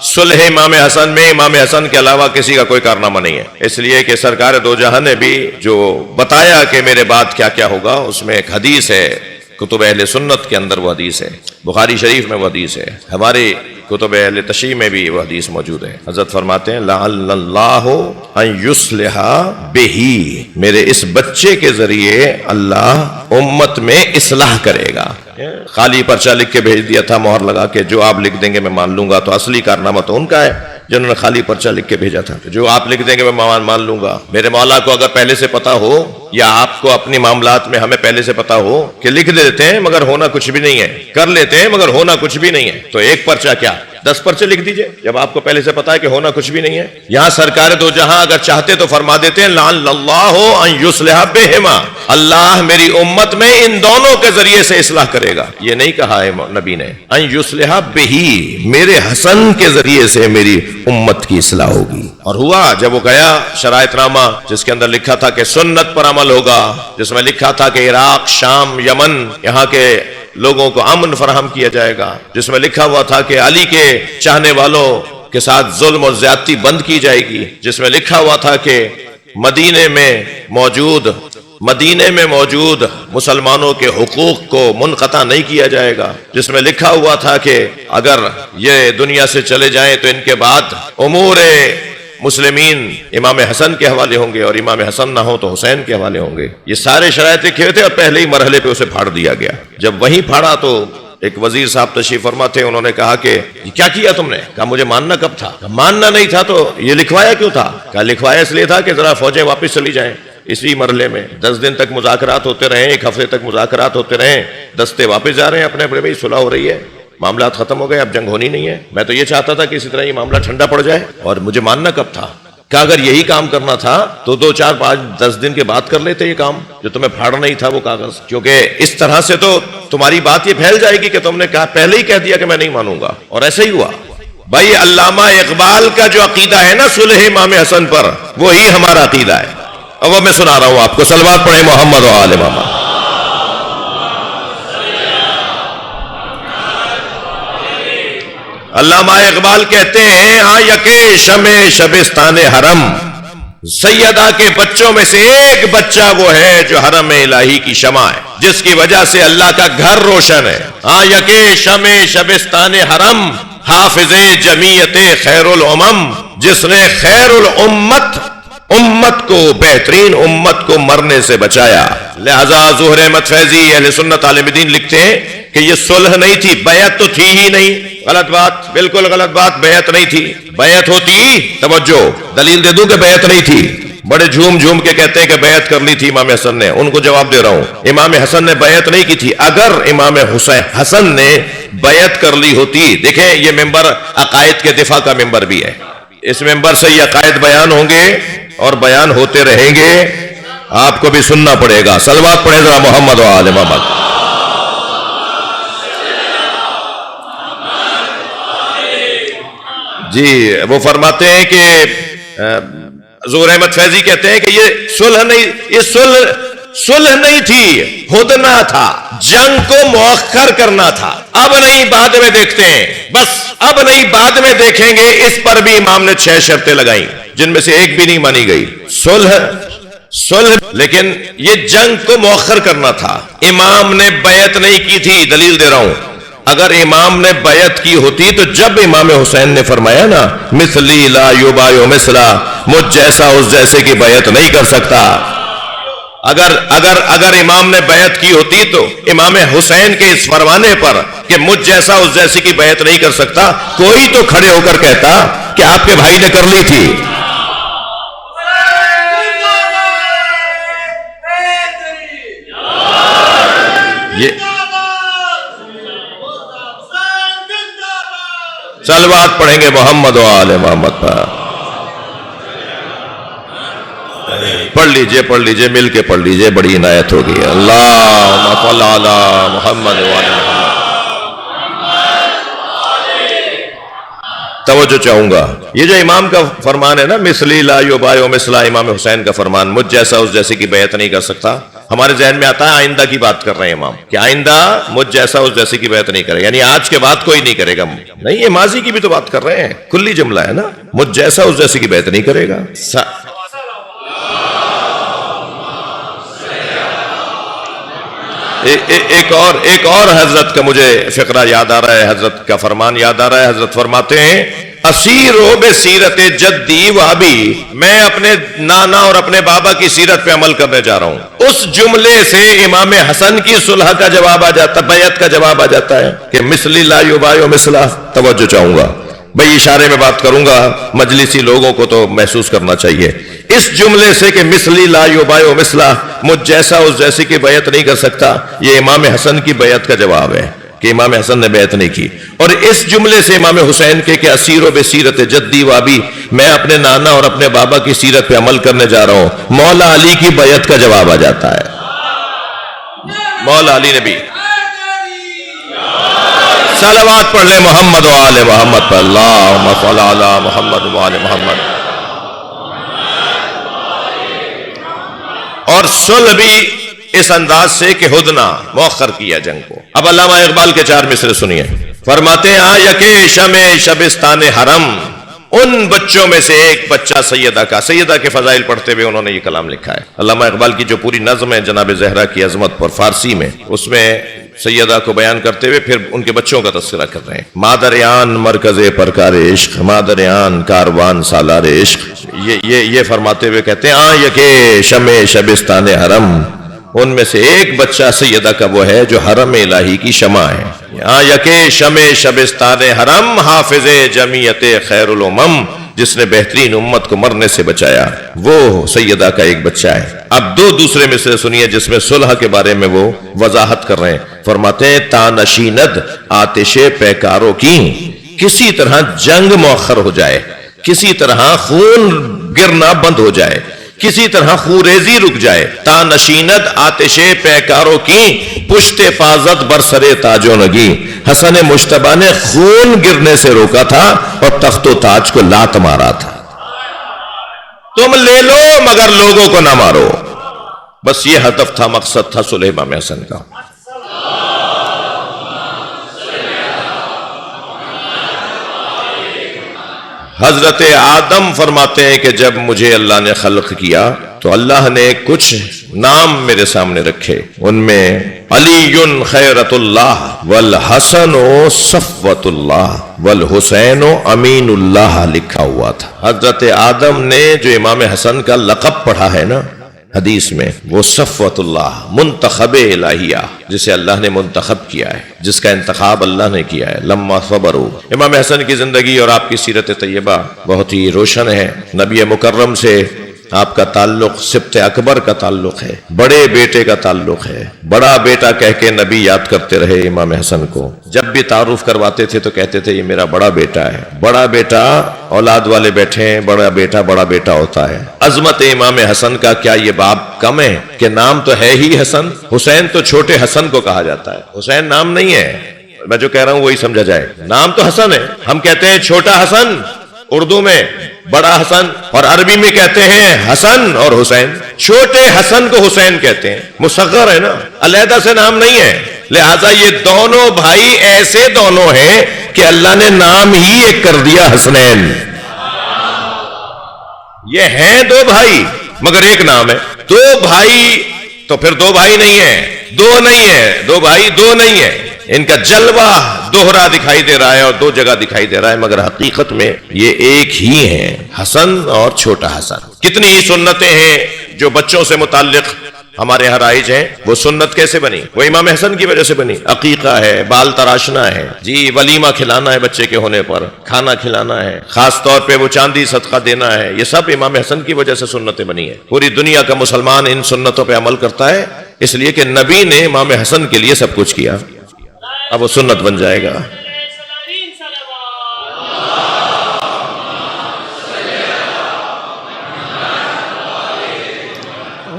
Speaker 1: صلح امام حسن میں امام حسن کے علاوہ کسی کا کوئی کارنامہ نہیں ہے. اس لیے کہ سرکار دو جہاں نے بھی جو بتایا کہ میرے بعد کیا کیا ہوگا، اس میں ایک حدیث ہے کتب اہل سنت کے اندر، وہ حدیث ہے بخاری شریف میں، وہ حدیث ہے ہماری کتب اہل تشیع میں بھی وہ حدیث موجود ہے. حضرت فرماتے ہیں لعل اللہ ان یصلح بہ، میرے اس بچے کے ذریعے اللہ امت میں اصلاح کرے گا. خالی پرچہ لکھ کے بھیج دیا تھا مہر لگا کے، جو آپ لکھ دیں گے میں مان لوں گا، تو اصلی کارنامہ تو ان کا ہے جنہوں نے خالی پرچہ لکھ کے بھیجا تھا. جو آپ لکھ دیں گے میں مان لوں گا. میرے مولا کو اگر پہلے سے پتا ہو، یا آپ کو اپنی معاملات میں ہمیں پہلے سے پتا ہو کہ لکھ دیتے ہیں مگر ہونا کچھ بھی نہیں ہے، کر لیتے ہیں مگر ہونا کچھ بھی نہیں ہے، تو ایک پرچہ کیا 10 پرچے لکھ دیجئے جب آپ کو پہلے سے پتا ہے کہ ہونا کچھ بھی نہیں ہے. یہاں سرکار دو جہاں اگر چاہتے تو فرما دیتے ہیں لعل اللہ ان یصلح بہما، اللہ میری امت میں ان دونوں کے ذریعے سے اصلاح کرے گا. یہ نہیں کہا ہے نبی نے ان یصلح بہ، میرے حسن کے ذریعے سے میری امت کی اصلاح ہوگی. اور ہوا جب وہ گیا شرائط نامہ جس کے اندر لکھا تھا کہ سنت پر عمل ہوگا، جس میں لکھا تھا کہ عراق، شام، یمن یہاں کے لوگوں کو امن فراہم کیا جائے گا، جس میں لکھا ہوا تھا کہ علی کے چاہنے والوں کے ساتھ ظلم اور زیادتی بند کی جائے گی، جس میں لکھا ہوا تھا کہ مدینے میں موجود مسلمانوں کے حقوق کو منقطع نہیں کیا جائے گا، جس میں لکھا ہوا تھا کہ اگر یہ دنیا سے چلے جائیں تو ان کے بعد امور مسلمین امام حسن کے حوالے ہوں گے، اور امام حسن نہ ہو تو حسین کے حوالے ہوں گے. یہ سارے شرائط لکھے ہوئے تھے اور پہلے ہی مرحلے پہ اسے پھاڑ دیا گیا. جب وہیں پھاڑا تو ایک وزیر صاحب تشریف فرما تھے، انہوں نے کہا کہ یہ کیا کیا تم نے؟ کہا مجھے ماننا کب تھا؟ ماننا نہیں تھا تو یہ لکھوایا کیوں تھا؟ کہا لکھوایا اس لیے تھا کہ ذرا فوجیں واپس چلی جائیں. اسی مرحلے میں 10 دن تک مذاکرات ہوتے رہے، 1 ہفتے تک مذاکرات ہوتے رہے، دستے واپس جا رہے ہیں اپنے بڑے بھائی، صلح ہو رہی ہے، معاملات ختم ہو گئے، اب جنگ ہونی نہیں ہے. میں تو یہ چاہتا تھا کہ اسی طرح یہ معاملہ ٹھنڈا پڑ جائے، اور مجھے ماننا کب تھا کہ اگر یہی کام کرنا تھا تو 2 4 5 10 دن کے بعد کر لیتے یہ کام جو تمہیں پھاڑنا ہی تھا وہ کاغذ. کیونکہ اس طرح سے تو تمہاری بات یہ پھیل جائے گی کہ تم نے کہا، پہلے ہی کہہ دیا کہ میں نہیں مانوں گا. اور ایسا ہی ہوا. بھائی علامہ اقبال کا جو عقیدہ ہے نا صلح امام حسن پر، وہی ہمارا عقیدہ ہے. اب وہ میں سنا رہا ہوں آپ کو. صلوات پڑھیں محمد و آل محمد. علامہ اقبال کہتے ہیں ہاں یکے شمع شبستان حرم، سیدہ کے بچوں میں سے ایک بچہ وہ ہے جو حرم الہی کی شمع ہے، جس کی وجہ سے اللہ کا گھر روشن ہے. ہاں یکے شمع شبستان حرم، حافظ جمیعت خیر الامم، جس نے خیر امت کو، بہترین امت کو مرنے سے بچایا. لہذا ظہر احمد فیضی اہل سنت عالم دین لکھتے ہیں کہ یہ صلح نہیں تھی، بیعت تو تھی ہی نہیں. غلط بات، بالکل غلط بات. بیعت نہیں تھی. بیعت ہوتی، توجہ دلیل دے دوں کہ بیعت نہیں تھی. بڑے جھوم کے کہتے ہیں کہ بیعت کر لی تھی امام حسن نے. ان کو جواب دے رہا ہوں، امام حسن نے بیعت نہیں کی تھی. اگر امام حسن نے بیعت کر لی ہوتی، دیکھیں یہ ممبر عقائد کے دفاع کا ممبر بھی ہے، اس ممبر سے یہ عقائد بیان ہوں گے اور بیان ہوتے رہیں گے، آپ کو بھی سننا پڑے گا. صلوات پڑھیں ذرا محمد و آل محمد. جی وہ فرماتے ہیں کہ ظہور احمد فیضی کہتے ہیں کہ یہ صلح نہیں، یہ صلح نہیں تھی، ہدنہ تھا، جنگ کو مؤخر کرنا تھا. اب نہیں بعد میں دیکھتے ہیں، بس اب نہیں بعد میں دیکھیں گے. اس پر بھی امام نے 6 شرطیں لگائیں جن میں سے ایک بھی نہیں مانی گئی. صلح لیکن یہ جنگ کو مؤخر کرنا تھا. امام نے بیعت نہیں کی تھی. دلیل دے رہا ہوں، اگر امام نے بیعت کی ہوتی تو جب امام حسین نے فرمایا نا مثلی لا یبایع مثلا، مجھ جیسا اس جیسے کی بیعت نہیں کر سکتا، اگر امام نے بیعت کی ہوتی تو امام حسین کے اس فرمانے پر کہ مجھ جیسا اس جیسے کی بیعت نہیں کر سکتا، کوئی تو کھڑے ہو کر کہتا کہ آپ کے بھائی نے کر لی تھی. صلوات پڑھیں گے محمد و آل محمد پر. پڑھ لیجئے مل کے پڑھ لیجئے, بڑی عنایت ہوگی. اللہم صل علی محمد و آل محمد. توجہ چاہوں گا, یہ جو امام کا فرمان ہے نا, مثلی لا یبایع مثلا, امام حسین کا فرمان, مجھ جیسا اس جیسے کی بیعت نہیں کر سکتا, ہمارے ذہن میں آتا ہے آئندہ کی بات کر رہے ہیں امام, کہ آئندہ مجھ جیسا اس جیسے کی بیعت نہیں کرے گا, یعنی آج کے بعد کوئی نہیں کرے گا. نہیں, یہ ماضی کی بھی تو بات کر رہے ہیں, کلی جملہ ہے نا, مجھ جیسا اس جیسے کی بیعت نہیں کرے گا. ایک اور حضرت کا مجھے فقرہ یاد آ رہا ہے, حضرت کا فرمان یاد آ رہا ہے. حضرت فرماتے ہیں اسیرو بسیرت جدی و ابی, میں اپنے نانا اور اپنے بابا کی سیرت پہ عمل کرنے جا رہا ہوں. اس جملے سے امام حسن کی صلح کا جواب آ جاتا, بیعت کا جواب آ جاتا ہے کہ مثلی لا یبایع مثلا. توجہ چاہوں گا بھئی, اشارے میں بات کروں گا, مجلسی لوگوں کو تو محسوس کرنا چاہیے. اس جملے سے کہ مثلی لا یبایع مثلا, مجھ جیسا اس جیسی کی بیعت نہیں کر سکتا, یہ امام حسن کی بیعت کا جواب ہے کہ امام حسن نے بیعت نہیں کی. اور اس جملے سے امام حسین کے کہ اسیرو بسیرت جدی و ابی, میں اپنے نانا اور اپنے بابا کی سیرت پہ عمل کرنے جا رہا ہوں, مولا علی کی بیعت کا جواب آ جاتا ہے. مولا علی نے بھی صلوات پڑھ لے محمد و آل محمد پر. اللہم صل علی محمد و آل محمد. اور صلح بھی اس انداز سے کہ ہدنہ مؤخر کیا جنگ کو. اب علامہ اقبال کے 4 مصرے سنیے. فرماتے ہیں آیکے شمع شبستان حرم, ان بچوں میں سے ایک بچہ سیدہ کا. سیدہ کے فضائل پڑھتے ہوئے انہوں نے یہ کلام لکھا ہے. علامہ اقبال کی جو پوری نظم ہے جناب زہرا کی عظمت پر فارسی میں, اس میں سیدہ کو بیان کرتے ہوئے پھر ان کے بچوں کا تذکرہ کر رہے ہیں. مادریان مرکز پرکار عشق, مادریان کاروان سالار عشق. یہ فرماتے ہوئے کہتے ہیں آیکے شمع شبستان حرم, ان میں سے ایک بچہ سیدہ کا وہ ہے جو حرم الہی کی شمع ہے. آیکے شمع شبستان حرم حافظ جمعیت خیر الامم, جس نے بہترین امت کو مرنے سے بچایا, وہ سیدہ کا ایک بچہ ہے. اب دوسرے مصرے سنیے جس میں صلح کے بارے میں وہ وضاحت کر رہے ہیں. فرماتے ہیں تانشیند آتش پیکاروں کی, کسی طرح جنگ مؤخر ہو جائے, کسی طرح خون گرنا بند ہو جائے, کسی طرح خوریزی رک جائے. تانشیند آتش پیکاروں کی پشت حفاظت برسرے تاج و نگی, حسن مجتبی نے خون گرنے سے روکا تھا اور تخت و تاج کو لات مارا تھا. تم لے لو مگر لوگوں کو نہ مارو. بس یہ ہدف تھا, مقصد تھا صلح امام حسن کا. حضرت آدم فرماتے ہیں کہ جب مجھے اللہ نے خلق کیا تو اللہ نے کچھ نام میرے سامنے رکھے, ان میں علی خیرت اللہ والحسن صفوت اللہ والحسین امین اللہ لکھا ہوا تھا. حضرت آدم نے جو امام حسن کا لقب پڑھا ہے نا حدیث میں, وہ صفوت اللہ, منتخب الہیہ, جسے اللہ نے منتخب کیا ہے, جس کا انتخاب اللہ نے کیا ہے. لما صبروا, امام حسن کی زندگی اور آپ کی سیرت طیبہ بہت ہی روشن ہے. نبی مکرم سے آپ کا تعلق سبط اکبر کا تعلق ہے, بڑے بیٹے کا تعلق ہے. بڑا بیٹا کہہ کے نبی یاد کرتے رہے امام حسن کو. جب بھی تعارف کرواتے تھے تو کہتے تھے یہ میرا بڑا بیٹا ہے. بڑا بیٹا, اولاد والے بیٹھے ہیں, بڑا بیٹا ہوتا ہے. عظمت امام حسن کا کیا یہ باب کم ہے کہ نام تو ہے ہی حسن. حسین تو چھوٹے حسن کو کہا جاتا ہے, حسین نام نہیں ہے. میں جو کہہ رہا ہوں وہی سمجھا جائے, نام تو حسن ہے. ہم کہتے ہیں چھوٹا حسن اردو میں, بڑا حسن, اور عربی میں کہتے ہیں حسن اور حسین. چھوٹے حسن کو حسین کہتے ہیں, مصغر ہے نا, علیحدہ سے نام نہیں ہے. لہذا یہ دونوں بھائی ایسے دونوں ہیں کہ اللہ نے نام ہی ایک کر دیا حسنین. یہ ہیں دو بھائی مگر ایک نام ہے. دو بھائی تو پھر دو بھائی نہیں ہیں, دو نہیں ہے, دو بھائی دو نہیں ہے. ان کا جلوہ دوہرا دکھائی دے رہا ہے اور دو جگہ دکھائی دے رہا ہے, مگر حقیقت میں یہ ایک ہی ہیں, حسن اور چھوٹا حسن. کتنی ہی سنتیں ہیں جو بچوں سے متعلق ہمارے یہاں رائج ہیں. وہ سنت کیسے بنی؟ وہ امام حسن کی وجہ سے بنی. عقیقہ ہے, بال تراشنا ہے, جی ولیمہ کھلانا ہے بچے کے ہونے پر, کھانا کھلانا ہے, خاص طور پہ وہ چاندی صدقہ دینا ہے. یہ سب امام حسن کی وجہ سے سنتیں بنی ہیں. پوری دنیا کا مسلمان ان سنتوں پہ عمل کرتا ہے اس لیے کہ نبی نے امام حسن کے لیے سب کچھ کیا. اب وہ سنت بن جائے گا.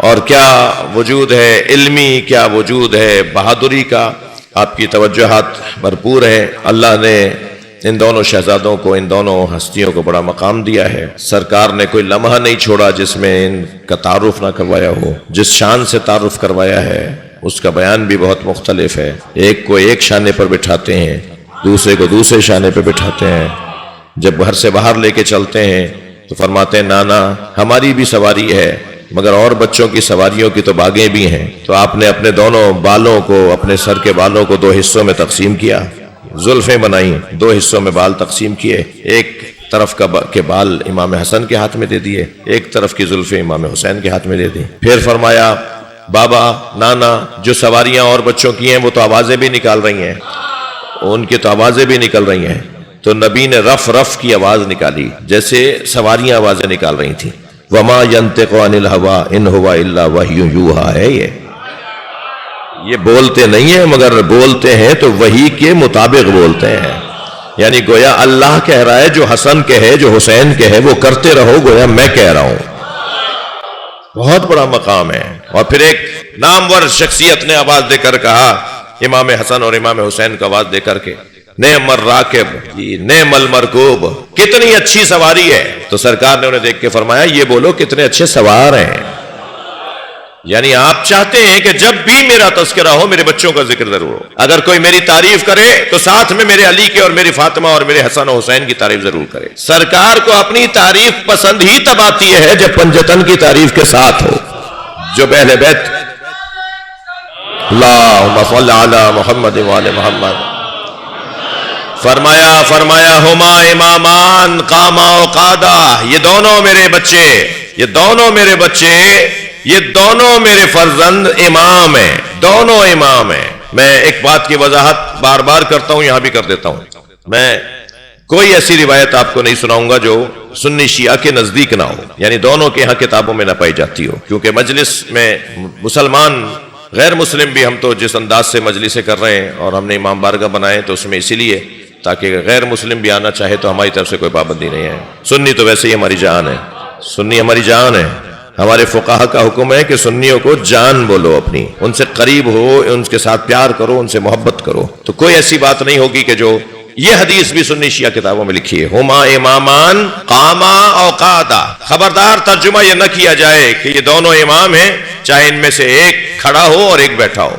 Speaker 1: اور کیا وجود ہے علمی، کیا وجود ہے بہادری کا، آپ کی توجہات بھرپور ہیں۔ اللہ نے ان دونوں شہزادوں کو، ان دونوں ہستیوں کو بڑا مقام دیا ہے۔ سرکار نے کوئی لمحہ نہیں چھوڑا جس میں ان کا تعارف نہ کروایا ہو۔ جس شان سے تعارف کروایا ہے اس کا بیان بھی بہت مختلف ہے۔ ایک کو ایک شانے پر بٹھاتے ہیں، دوسرے کو دوسرے شانے پر بٹھاتے ہیں۔ جب گھر سے باہر لے کے چلتے ہیں تو فرماتے ہیں نانا ہماری بھی سواری ہے، مگر اور بچوں کی سواریوں کی تو باغیں بھی ہیں۔ تو آپ نے اپنے دونوں بالوں کو، اپنے سر کے بالوں کو دو حصوں میں تقسیم کیا، زلفیں بنائیں، دو حصوں میں بال تقسیم کیے، ایک طرف کے بال امام حسن کے ہاتھ میں دے دیے، ایک طرف کی زلفیں امام حسین کے ہاتھ میں دے دی۔ پھر فرمایا بابا نانا جو سواریاں اور بچوں کی ہیں وہ تو آوازیں بھی نکال رہی ہیں، ان کی تو آوازیں بھی نکل رہی ہیں۔ تو نبی نے رف رف کی آواز نکالی جیسے سواریاں آوازیں نکال رہی تھیں۔ وما ينطق عن الهوى ان هو الا وحی یوحی ہے، یہ بولتے نہیں ہیں مگر بولتے ہیں تو وحی کے مطابق بولتے ہیں، یعنی گویا اللہ کہہ رہا ہے جو حسن کہے، جو حسین کہے وہ کرتے رہو، گویا میں کہہ رہا ہوں۔ بہت بڑا مقام ہے۔ اور پھر ایک نامور شخصیت نے آواز دے کر کہا، امام حسن اور امام حسین کا آواز دے کر کے، نعم الراکب نعم المرکوب، کتنی اچھی سواری ہے۔ تو سرکار نے انہیں دیکھ کے فرمایا یہ بولو کتنے اچھے سوار ہیں، یعنی آپ چاہتے ہیں کہ جب بھی میرا تذکرہ ہو میرے بچوں کا ذکر ضرور ہو، اگر کوئی میری تعریف کرے تو ساتھ میں میرے علی کے اور میری فاطمہ اور میرے حسن و حسین کی تعریف ضرور کرے۔ سرکار کو اپنی تعریف پسند ہی تب آتی ہے جب پنجتن کی تعریف کے ساتھ ہو، جو اہل بیت اللہم صل علی محمد وآل محمد۔ فرمایا ہما امامان قاما و قادا، یہ دونوں میرے بچے، یہ دونوں میرے بچے، یہ دونوں میرے فرزند امام ہیں، دونوں امام ہیں۔ میں ایک بات کی وضاحت بار بار کرتا ہوں، یہاں بھی کر دیتا ہوں، میں کوئی ایسی روایت آپ کو نہیں سناؤں گا جو سنی شیعہ کے نزدیک نہ ہو، یعنی دونوں کے ہاں کتابوں میں نہ پائی جاتی ہو، کیونکہ مجلس میں مسلمان غیر مسلم بھی ہم تو جس انداز سے مجلسیں کر رہے ہیں اور ہم نے امام بارگاہ بنائے تو اس میں اسی لیے تاکہ غیر مسلم بھی آنا چاہے تو ہماری طرف سے کوئی پابندی نہیں ہے۔ سنی تو ویسے ہی ہماری جان ہے، سنی ہماری جان ہے، ہمارے فقہا کا حکم ہے کہ سنیوں کو جان بولو، اپنی ان سے قریب ہو، ان کے ساتھ پیار کرو، ان سے محبت کرو۔ تو کوئی ایسی بات نہیں ہوگی کہ جو یہ حدیث بھی سنی شیعہ کتابوں میں لکھی ہے، ہما امامان قاما او قادا، خبردار ترجمہ یہ نہ کیا جائے کہ یہ دونوں امام ہیں چاہے ان میں سے ایک کھڑا ہو اور ایک بیٹھا ہو،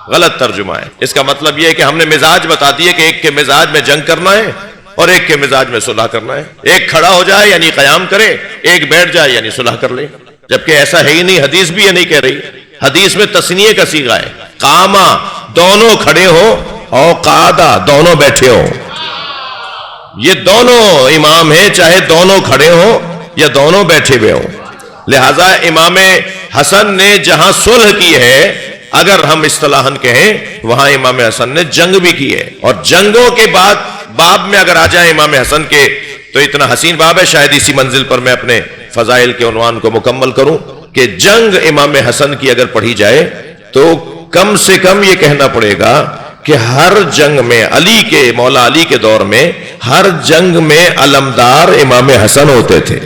Speaker 1: غلط ترجمہ ہے۔ اس کا مطلب یہ ہے کہ ہم نے مزاج بتا دیے کہ ایک کے مزاج میں جنگ کرنا ہے اور ایک کے مزاج میں صلح کرنا ہے، ایک کھڑا ہو جائے یعنی قیام کرے، ایک بیٹھ جائے یعنی صلح کر لے، جبکہ ایسا ہے ہی نہیں، حدیث بھی یہ نہیں کہہ رہی، حدیث میں تثنیہ کا صیغہ ہے، قاما دونوں کھڑے ہو اور قعدہ دونوں بیٹھے ہو، یہ دونوں امام ہیں چاہے دونوں کھڑے ہو یا دونوں بیٹھے ہوئے ہوں۔ لہذا امام حسن نے جہاں صلح کی ہے، اگر ہم اصطلاحاً کہیں وہاں امام حسن نے جنگ بھی کی ہے، اور جنگوں کے بعد باب میں اگر آ جائیں امام حسن کے تو اتنا حسین باب ہے، شاید اسی منزل پر میں اپنے فضائل کے عنوان کو مکمل کروں کہ جنگ امام حسن کی اگر پڑھی جائے تو کم سے کم یہ کہنا پڑے گا کہ ہر جنگ میں علی کے، مولا علی کے دور میں ہر جنگ میں علمدار امام حسن ہوتے تھے،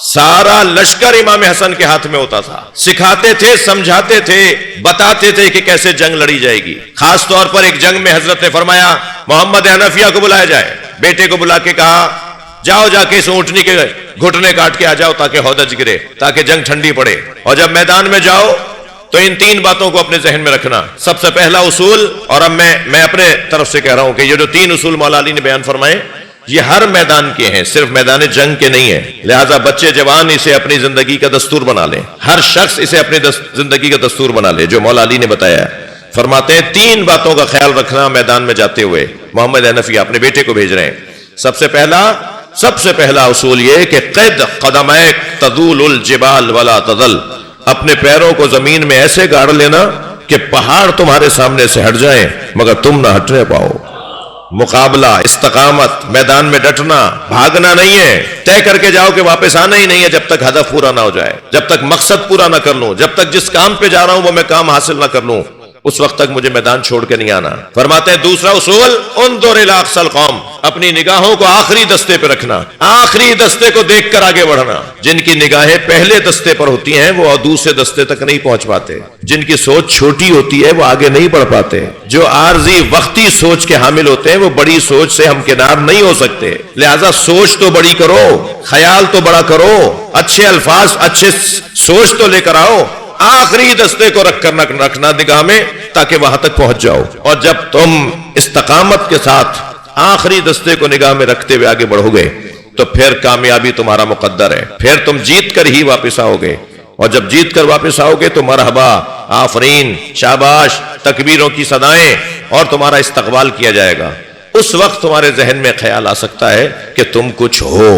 Speaker 1: سارا لشکر امام حسن کے ہاتھ میں ہوتا تھا، سکھاتے تھے، سمجھاتے تھے، بتاتے تھے کہ کیسے جنگ لڑی جائے گی۔ خاص طور پر ایک جنگ میں حضرت نے فرمایا محمد حنفیہ کو بلایا جائے، بیٹے کو بلا کے کہا جاؤ جا کے اس اونٹنی کے گھٹنے کاٹ کے آ جاؤ تاکہ ہودج گرے، تاکہ جنگ ٹھنڈی پڑے، اور جب میدان میں جاؤ تو ان تین باتوں کو اپنے ذہن میں رکھنا۔ سب سے پہلا اصول، اور اب میں اپنے طرف سے کہہ رہا ہوں کہ یہ جو تین اصول مولا علی نے بیان فرمائے یہ ہر میدان کے ہیں، صرف میدان جنگ کے نہیں ہیں، لہذا بچے جوان اسے اپنی زندگی کا دستور بنا لیں، ہر شخص اسے اپنی زندگی کا دستور بنا لے جو مولا علی نے بتایا ہے۔ فرماتے ہیں تین باتوں کا خیال رکھنا میدان میں جاتے ہوئے، محمد حنفیہ اپنے بیٹے کو بھیج رہے ہیں۔ سب سے پہلا اصول یہ کہ قد قدمیک تذول الجبال ولا تذل، اپنے پیروں کو زمین میں ایسے گاڑ لینا کہ پہاڑ تمہارے سامنے سے ہٹ جائیں مگر تم نہ ہٹنے پاؤ۔ مقابلہ، استقامت، میدان میں ڈٹنا، بھاگنا نہیں ہے، طے کر کے جاؤ کہ واپس آنا ہی نہیں ہے جب تک ہدف پورا نہ ہو جائے، جب تک مقصد پورا نہ کر لوں، جب تک جس کام پہ جا رہا ہوں وہ میں کام حاصل نہ کر لوں۔ اس وقت تک مجھے میدان چھوڑ کے نہیں آنا۔ فرماتے ہیں دوسرا اصول، انظر الی اقصی القوم، اپنی نگاہوں کو آخری دستے پہ رکھنا، آخری دستے کو دیکھ کر آگے بڑھنا۔ جن کی نگاہیں پہلے دستے پر ہوتی ہیں وہ دوسرے دستے تک نہیں پہنچ پاتے، جن کی سوچ چھوٹی ہوتی ہے وہ آگے نہیں بڑھ پاتے، جو عارضی وقتی سوچ کے حامل ہوتے ہیں وہ بڑی سوچ سے ہمکنار نہیں ہو سکتے۔ لہذا سوچ تو بڑی کرو، خیال تو بڑا کرو، اچھے الفاظ، اچھے سوچ تو لے کر آؤ، آخری دستے کو رکھ کر رکھنا نگاہ میں تاکہ وہاں تک پہنچ جاؤ۔ اور جب تم استقامت کے ساتھ آخری دستے کو نگاہ میں رکھتے ہوئے آگے بڑھو گے تو پھر کامیابی تمہارا مقدر ہے، پھر تم جیت کر ہی واپس آؤ گے، اور جب جیت کر واپس آؤ گے تو مرحبا، آفرین، شاباش، تکبیروں کی صدائیں، اور تمہارا استقبال کیا جائے گا۔ اس وقت تمہارے ذہن میں خیال آ سکتا ہے کہ تم کچھ ہو،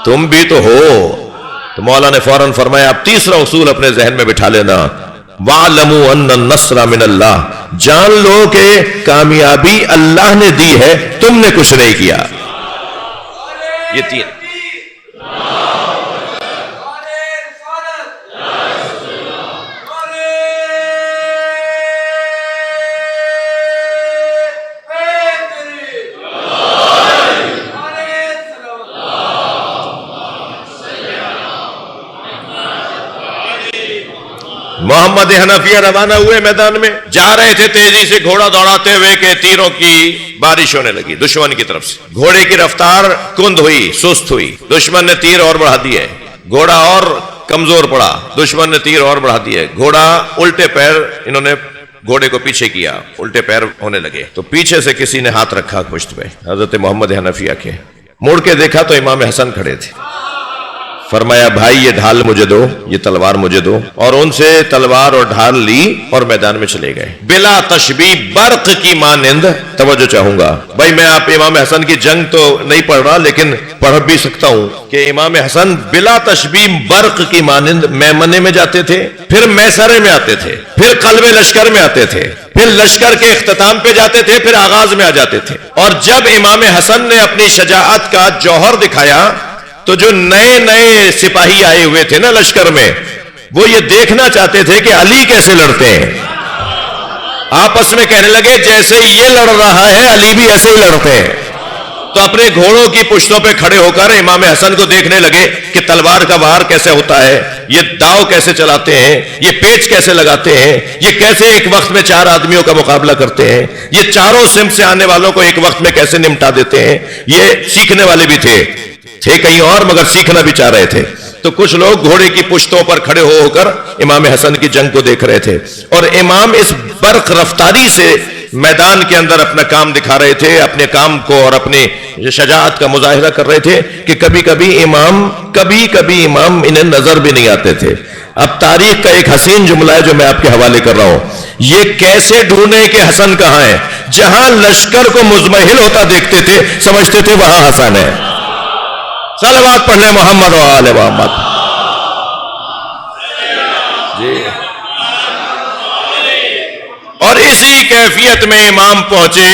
Speaker 1: تم بھی تو ہو۔ تو مولا نے فوراً فرمایا اب تیسرا اصول اپنے ذہن میں بٹھا لینا، وَاعْلَمُوا أَنَّ النَّصْرَ مِنَ اللَّهِ، جان لو کہ کامیابی اللہ نے دی ہے، تم نے کچھ نہیں کیا۔ یہ تین محمد حنفیہ روانہ ہوئے، میدان میں جا رہے تھے تیزی سے گھوڑا دوڑاتے ہوئے کہ تیروں کی بارش ہونے لگی دشمن کی طرف سے۔ گھوڑے کی رفتار کند ہوئی، سست ہوئی، دشمن نے تیر اور بڑھا دیے، گھوڑا اور کمزور پڑا، دشمن نے تیر اور بڑھا دیے، گھوڑا الٹے پیر، انہوں نے گھوڑے کو پیچھے کیا، الٹے پیر ہونے لگے تو پیچھے سے کسی نے ہاتھ رکھا پشت پہ حضرت محمد حنفیہ کے، مڑ کے دیکھا تو امام حسن کھڑے تھے۔ فرمایا بھائی یہ ڈھال مجھے دو، یہ تلوار مجھے دو، اور ان سے تلوار اور ڈھال لی اور میدان میں چلے گئے بلا تشبیہ، برق کی مانند۔ توجہ چاہوں گا بھائی، میں آپ امام حسن کی جنگ تو نہیں پڑھ رہا لیکن پڑھ بھی سکتا ہوں کہ امام حسن بلا تشبیہ برق کی مانند میمنے میں جاتے تھے، پھر میسرے میں آتے تھے، پھر قلب لشکر میں آتے تھے، پھر لشکر کے اختتام پہ جاتے تھے، پھر آغاز میں آ جاتے تھے۔ اور جب امام حسن نے اپنی شجاعت کا جوہر دکھایا تو جو نئے نئے سپاہی آئے ہوئے تھے نا لشکر میں، وہ یہ دیکھنا چاہتے تھے کہ علی کیسے لڑتے ہیں، آپس میں کہنے لگے جیسے یہ لڑ رہا ہے علی بھی ایسے ہی لڑتے ہیں۔ تو اپنے گھوڑوں کی پشتوں پہ کھڑے ہو کر امام حسن کو دیکھنے لگے کہ تلوار کا وار کیسے ہوتا ہے، یہ داؤ کیسے چلاتے ہیں، یہ پیچ کیسے لگاتے ہیں، یہ کیسے ایک وقت میں 4 آدمیوں کا مقابلہ کرتے ہیں، یہ چاروں سمت سے آنے والوں کو ایک وقت میں کیسے نمٹا دیتے ہیں۔ یہ سیکھنے والے بھی تھے کہیں اور مگر سیکھنا بھی چاہ رہے تھے۔ تو کچھ لوگ گھوڑے کی پشتوں پر کھڑے ہو کر امام حسن کی جنگ کو دیکھ رہے تھے، اور امام اس برق رفتاری سے میدان کے اندر اپنا کام دکھا رہے تھے، اپنے کام کو اور اپنی شجاعت کا مظاہرہ کر رہے تھے کہ کبھی کبھی امام انہیں نظر بھی نہیں آتے تھے۔ اب تاریخ کا ایک حسین جملہ ہے جو میں آپ کے حوالے کر رہا ہوں، یہ کیسے ڈھونڈے کہ حسن کہاں ہے؟ جہاں لشکر کو مزمحل ہوتا دیکھتے تھے سمجھتے تھے وہاں حسن ہے۔ صلوات پڑھ لیں محمد و آل محمد۔ جی اور اسی کیفیت میں امام پہنچے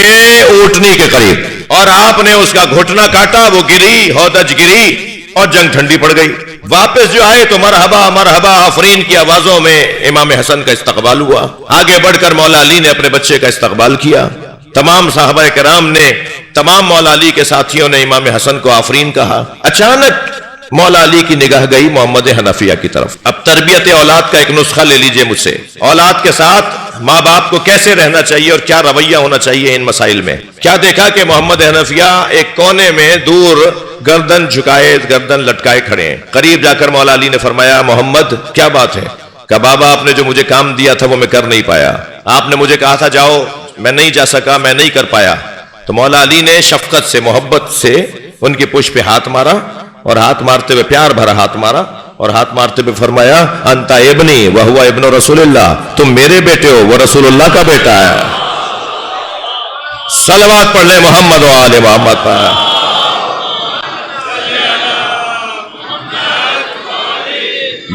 Speaker 1: اونٹنی کے قریب، اور آپ نے اس کا گھٹنا کاٹا، وہ گری، ہودج گری اور جنگ ٹھنڈی پڑ گئی۔ واپس جو آئے تو مرحبا مرحبا آفرین کی آوازوں میں امام حسن کا استقبال ہوا۔ آگے بڑھ کر مولا علی نے اپنے بچے کا استقبال کیا، تمام صحابہ کرام نے، تمام مولا علی کے ساتھیوں نے امام حسن کو آفرین کہا۔ اچانک مولا علی کی نگاہ گئی محمد حنفیہ کی طرف۔ اب تربیت اولاد کا ایک نسخہ لے لیجئے مجھ سے، اولاد کے ساتھ ماں باپ کو کیسے رہنا چاہیے اور کیا رویہ ہونا چاہیے ان مسائل میں۔ کیا دیکھا کہ محمد حنفیہ ایک کونے میں دور گردن جھکائے، گردن لٹکائے کھڑے ہیں۔ قریب جا کر مولا علی نے فرمایا محمد کیا بات ہے؟ کہ بابا آپ نے جو مجھے کام دیا تھا وہ میں کر نہیں پایا، آپ نے مجھے کہا تھا جاؤ، میں نہیں جا سکا، میں نہیں کر پایا۔ تو مولا علی نے شفقت سے، محبت سے ان کی پشت پہ ہاتھ مارا، اور ہاتھ مارتے ہوئے پیار بھرا ہاتھ مارا، اور ہاتھ مارتے ہوئے فرمایا انت ابنی وہو ابن رسول اللہ، تم میرے بیٹے ہو، وہ رسول اللہ کا بیٹا ہے۔ صلوات پڑھ لیں محمد و آل محمد پر۔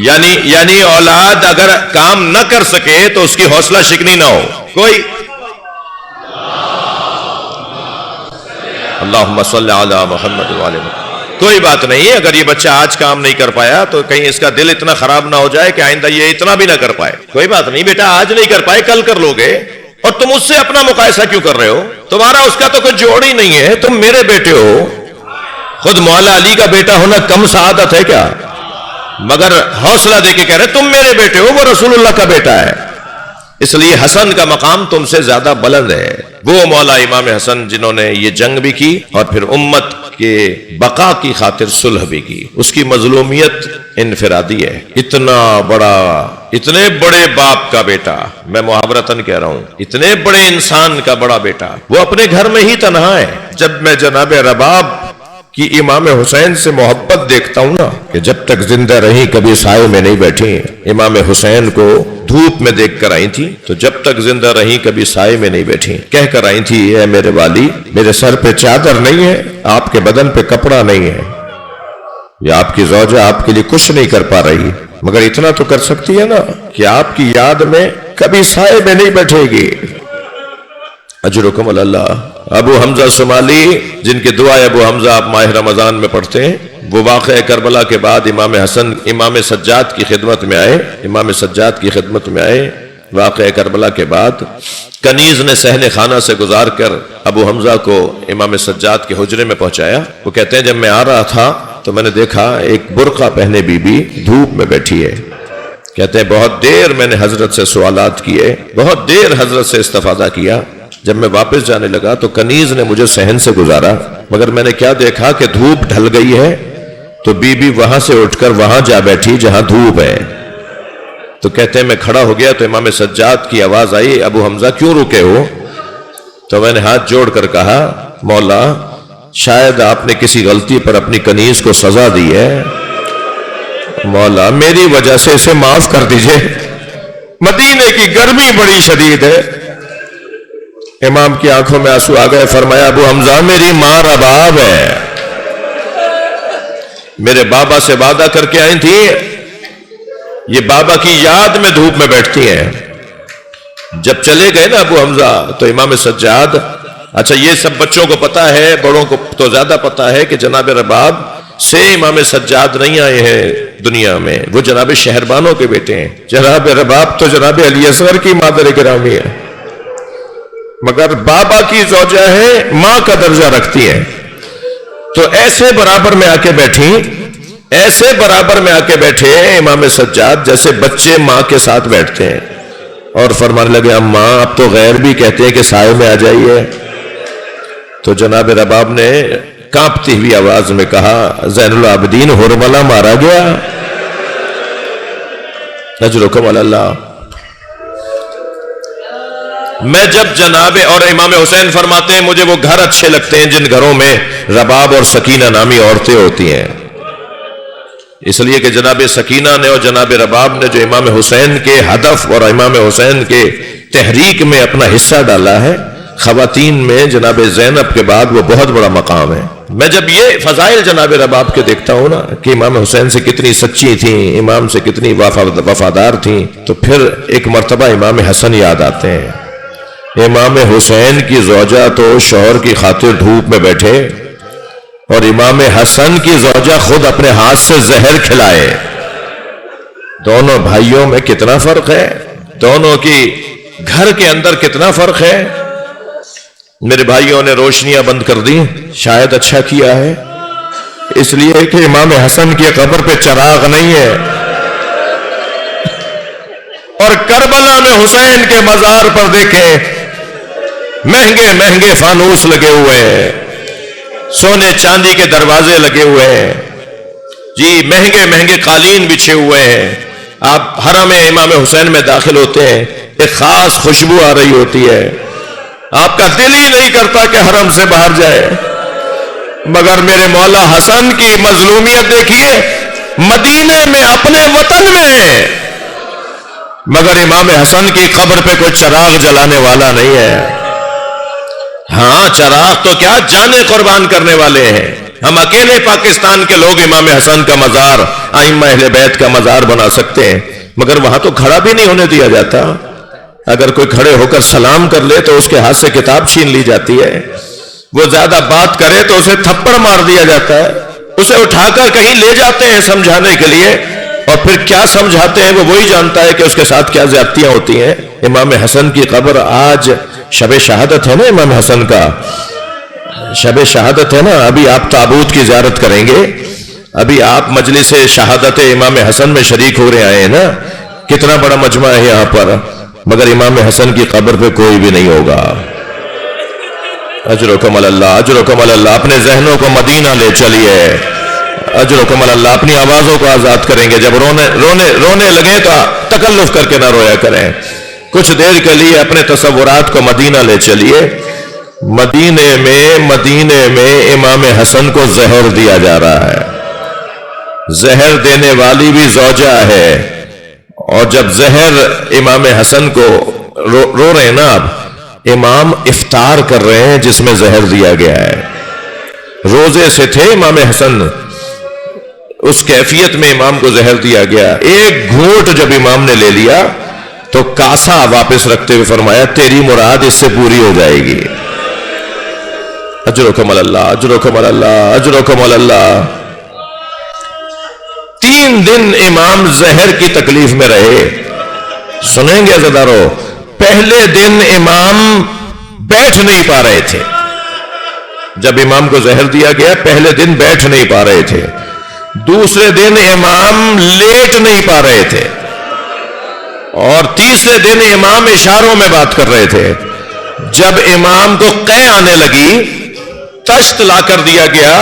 Speaker 1: یعنی اولاد اگر کام نہ کر سکے تو اس کی حوصلہ شکنی نہ ہو کوئی۔ اللہم صلی علی محمد و آل محمد۔ کوئی بات نہیں، اگر یہ بچہ آج کام نہیں کر پایا تو کہیں اس کا دل اتنا خراب نہ ہو جائے کہ آئندہ یہ اتنا بھی نہ کر پائے. کوئی بات نہیں بیٹا، آج نہیں کر پائے کل کر لو گے. اور تم اس سے اپنا مقایسہ کیوں کر رہے ہو؟ تمہارا اس کا تو کوئی جوڑ ہی نہیں ہے، تم میرے بیٹے ہو. خود مولا علی کا بیٹا ہونا کم سعادت ہے کیا؟ مگر حوصلہ دے کے کہہ رہے تم میرے بیٹے ہو، وہ رسول اللہ کا بیٹا ہے. اس لیے حسن کا مقام تم سے زیادہ بلند ہے. وہ مولا امام حسن جنہوں نے یہ جنگ بھی کی اور پھر امت کے بقا کی خاطر صلح بھی کی. اس کی مظلومیت انفرادی ہے. اتنا بڑا، اتنے بڑے باپ کا بیٹا، میں محاورتاً کہہ رہا ہوں، اتنے بڑے انسان کا بڑا بیٹا، وہ اپنے گھر میں ہی تنہا ہے. جب میں جناب رباب کہ امام حسین سے محبت دیکھتا ہوں نا، کہ جب تک زندہ رہی کبھی سائے میں نہیں بیٹھی. امام حسین کو دھوپ میں دیکھ کر آئی تھی تو جب تک زندہ رہی کبھی سائے میں نہیں بیٹھی. کہہ کر آئی تھی اے میرے والی، میرے سر پہ چادر نہیں ہے، آپ کے بدن پہ کپڑا نہیں ہے، یا آپ کی زوجہ آپ کے لیے کچھ نہیں کر پا رہی، مگر اتنا تو کر سکتی ہے نا کہ آپ کی یاد میں کبھی سائے میں نہیں بیٹھے گی. اجرکم اللہ. ابو حمزہ صومالی، جن کے دعائے ابو حمزہ آپ ماہ رمضان میں پڑھتے ہیں، وہ واقعہ کربلا کے بعد امام حسن امام سجاد کی خدمت میں آئے. امام سجاد کی خدمت میں آئے. واقعہ کربلا کے بعد کنیز نے صحن خانہ سے گزار کر ابو حمزہ کو امام سجاد کے حجرے میں پہنچایا. وہ کہتے ہیں جب میں آ رہا تھا تو میں نے دیکھا ایک برقع پہنے بی بی دھوپ میں بیٹھی ہے. کہتے ہیں بہت دیر میں نے حضرت سے سوالات کیے، بہت دیر حضرت سے استفادہ کیا. جب میں واپس جانے لگا تو کنیز نے مجھے صحن سے گزارا، مگر میں نے کیا دیکھا کہ دھوپ ڈھل گئی ہے تو بی بی وہاں سے اٹھ کر وہاں جا بیٹھی جہاں دھوپ ہے. تو کہتے ہیں میں کھڑا ہو گیا تو امام سجاد کی آواز آئی ابو حمزہ کیوں رکے ہو؟ تو میں نے ہاتھ جوڑ کر کہا مولا شاید آپ نے کسی غلطی پر اپنی کنیز کو سزا دی ہے، مولا میری وجہ سے اسے معاف کر دیجئے، مدینے کی گرمی بڑی شدید ہے. امام کی آنکھوں میں آنسو آ گئے. فرمایا ابو حمزہ میری ماں رباب ہے، میرے بابا سے وعدہ کر کے آئی تھی، یہ بابا کی یاد میں دھوپ میں بیٹھتی ہیں. جب چلے گئے نا ابو حمزہ تو امام سجاد، اچھا یہ سب بچوں کو پتا ہے، بڑوں کو تو زیادہ پتا ہے کہ جناب رباب سے امام سجاد نہیں آئے ہیں دنیا میں، وہ جناب شہربانوں کے بیٹے ہیں. جناب رباب تو جناب علی اصغر کی مادر گرامی ہے، مگر بابا کی زوجہ ہے، ماں کا درجہ رکھتی ہے. تو ایسے برابر میں آ کے بیٹھی، ایسے برابر میں آ کے بیٹھے امام سجاد جیسے بچے ماں کے ساتھ بیٹھتے ہیں. اور فرمانے لگے اماں اب تو غیر بھی کہتے ہیں کہ سائے میں آ جائیے. تو جناب رباب نے کانپتی ہوئی آواز میں کہا زین العابدین ہرملہ مارا گیا. اجرکم اللہ. میں جب جناب اور امام حسین فرماتے ہیں مجھے وہ گھر اچھے لگتے ہیں جن گھروں میں رباب اور سکینہ نامی عورتیں ہوتی ہیں. اس لیے کہ جناب سکینہ نے اور جناب رباب نے جو امام حسین کے ہدف اور امام حسین کے تحریک میں اپنا حصہ ڈالا ہے، خواتین میں جناب زینب کے بعد وہ بہت بڑا مقام ہے. میں جب یہ فضائل جناب رباب کے دیکھتا ہوں نا کہ امام حسین سے کتنی سچی تھیں، امام سے کتنی وفادار تھیں، تو پھر ایک مرتبہ امام حسن یاد آتے ہیں. امام حسین کی زوجہ تو شوہر کی خاطر دھوپ میں بیٹھے اور امام حسن کی زوجہ خود اپنے ہاتھ سے زہر کھلائے. دونوں بھائیوں میں کتنا فرق ہے، دونوں کی گھر کے اندر کتنا فرق ہے. میرے بھائیوں نے روشنیاں بند کر دی، شاید اچھا کیا ہے، اس لیے کہ امام حسن کی قبر پہ چراغ نہیں ہے. اور کربلا میں حسین کے مزار پر دیکھیں مہنگے مہنگے فانوس لگے ہوئے ہیں، سونے چاندی کے دروازے لگے ہوئے ہیں، جی مہنگے مہنگے قالین بچھے ہوئے ہیں. آپ حرم امام حسین میں داخل ہوتے ہیں، ایک خاص خوشبو آ رہی ہوتی ہے، آپ کا دل ہی نہیں کرتا کہ حرم سے باہر جائے. مگر میرے مولا حسن کی مظلومیت دیکھیے، مدینے میں اپنے وطن میں، مگر امام حسن کی قبر پہ کوئی چراغ جلانے والا نہیں ہے. ہاں چراغ تو کیا جانیں قربان کرنے والے ہیں. ہم اکیلے پاکستان کے لوگ امام حسن کا مزار، ائمہ اہل بیت کا مزار بنا سکتے ہیں، مگر وہاں تو کھڑا بھی نہیں ہونے دیا جاتا. اگر کوئی کھڑے ہو کر سلام کر لے تو اس کے ہاتھ سے کتاب چھین لی جاتی ہے، وہ زیادہ بات کرے تو اسے تھپڑ مار دیا جاتا ہے. اسے اٹھا کر کہیں لے جاتے ہیں سمجھانے کے لیے، اور پھر کیا سمجھاتے ہیں وہ وہی جانتا ہے کہ اس کے ساتھ کیا زیادتیاں ہوتی ہیں۔ امام حسن کی قبر، آج شب شہادت ہے نا امام حسن کا، شب شہادت ہے نا، ابھی آپ تابوت کی زیارت کریں گے، ابھی آپ مجلس شہادت امام حسن میں شریک ہو رہے آئے ہیں نا، کتنا بڑا مجمع ہے یہاں پر، مگر امام حسن کی قبر پہ کوئی بھی نہیں ہوگا۔ اجرکم اللہ، اجرکم اللہ، اپنے ذہنوں کو مدینہ لے چلیے، اجرکم اللہ، اپنی آوازوں کو آزاد کریں گے، جب رونے لگے تو تکلف کر کے نہ رویا کریں، کچھ دیر کے لیے اپنے تصورات کو مدینہ لے چلیے۔ مدینے میں امام حسن کو زہر دیا جا رہا ہے، زہر دینے والی بھی زوجہ ہے، اور جب زہر امام حسن کو رو رہے ہیں نا، اب امام افطار کر رہے ہیں جس میں زہر دیا گیا ہے، روزے سے تھے امام حسن، اس کیفیت میں امام کو زہر دیا گیا، ایک گھونٹ جب امام نے لے لیا تو کاسا واپس رکھتے ہوئے فرمایا تیری مراد اس سے پوری ہو جائے گی۔ اجرکم اللہ، اجرکم اللہ، اجرکم اللہ۔ 3 دن امام زہر کی تکلیف میں رہے، سنیں گے عزیزارو، پہلے دن امام بیٹھ نہیں پا رہے تھے، جب امام کو زہر دیا گیا پہلے دن بیٹھ نہیں پا رہے تھے، دوسرے دن امام لیٹ نہیں پا رہے تھے، اور تیسرے دن امام اشاروں میں بات کر رہے تھے۔ جب امام کو قے آنے لگی، تشت لا کر دیا گیا،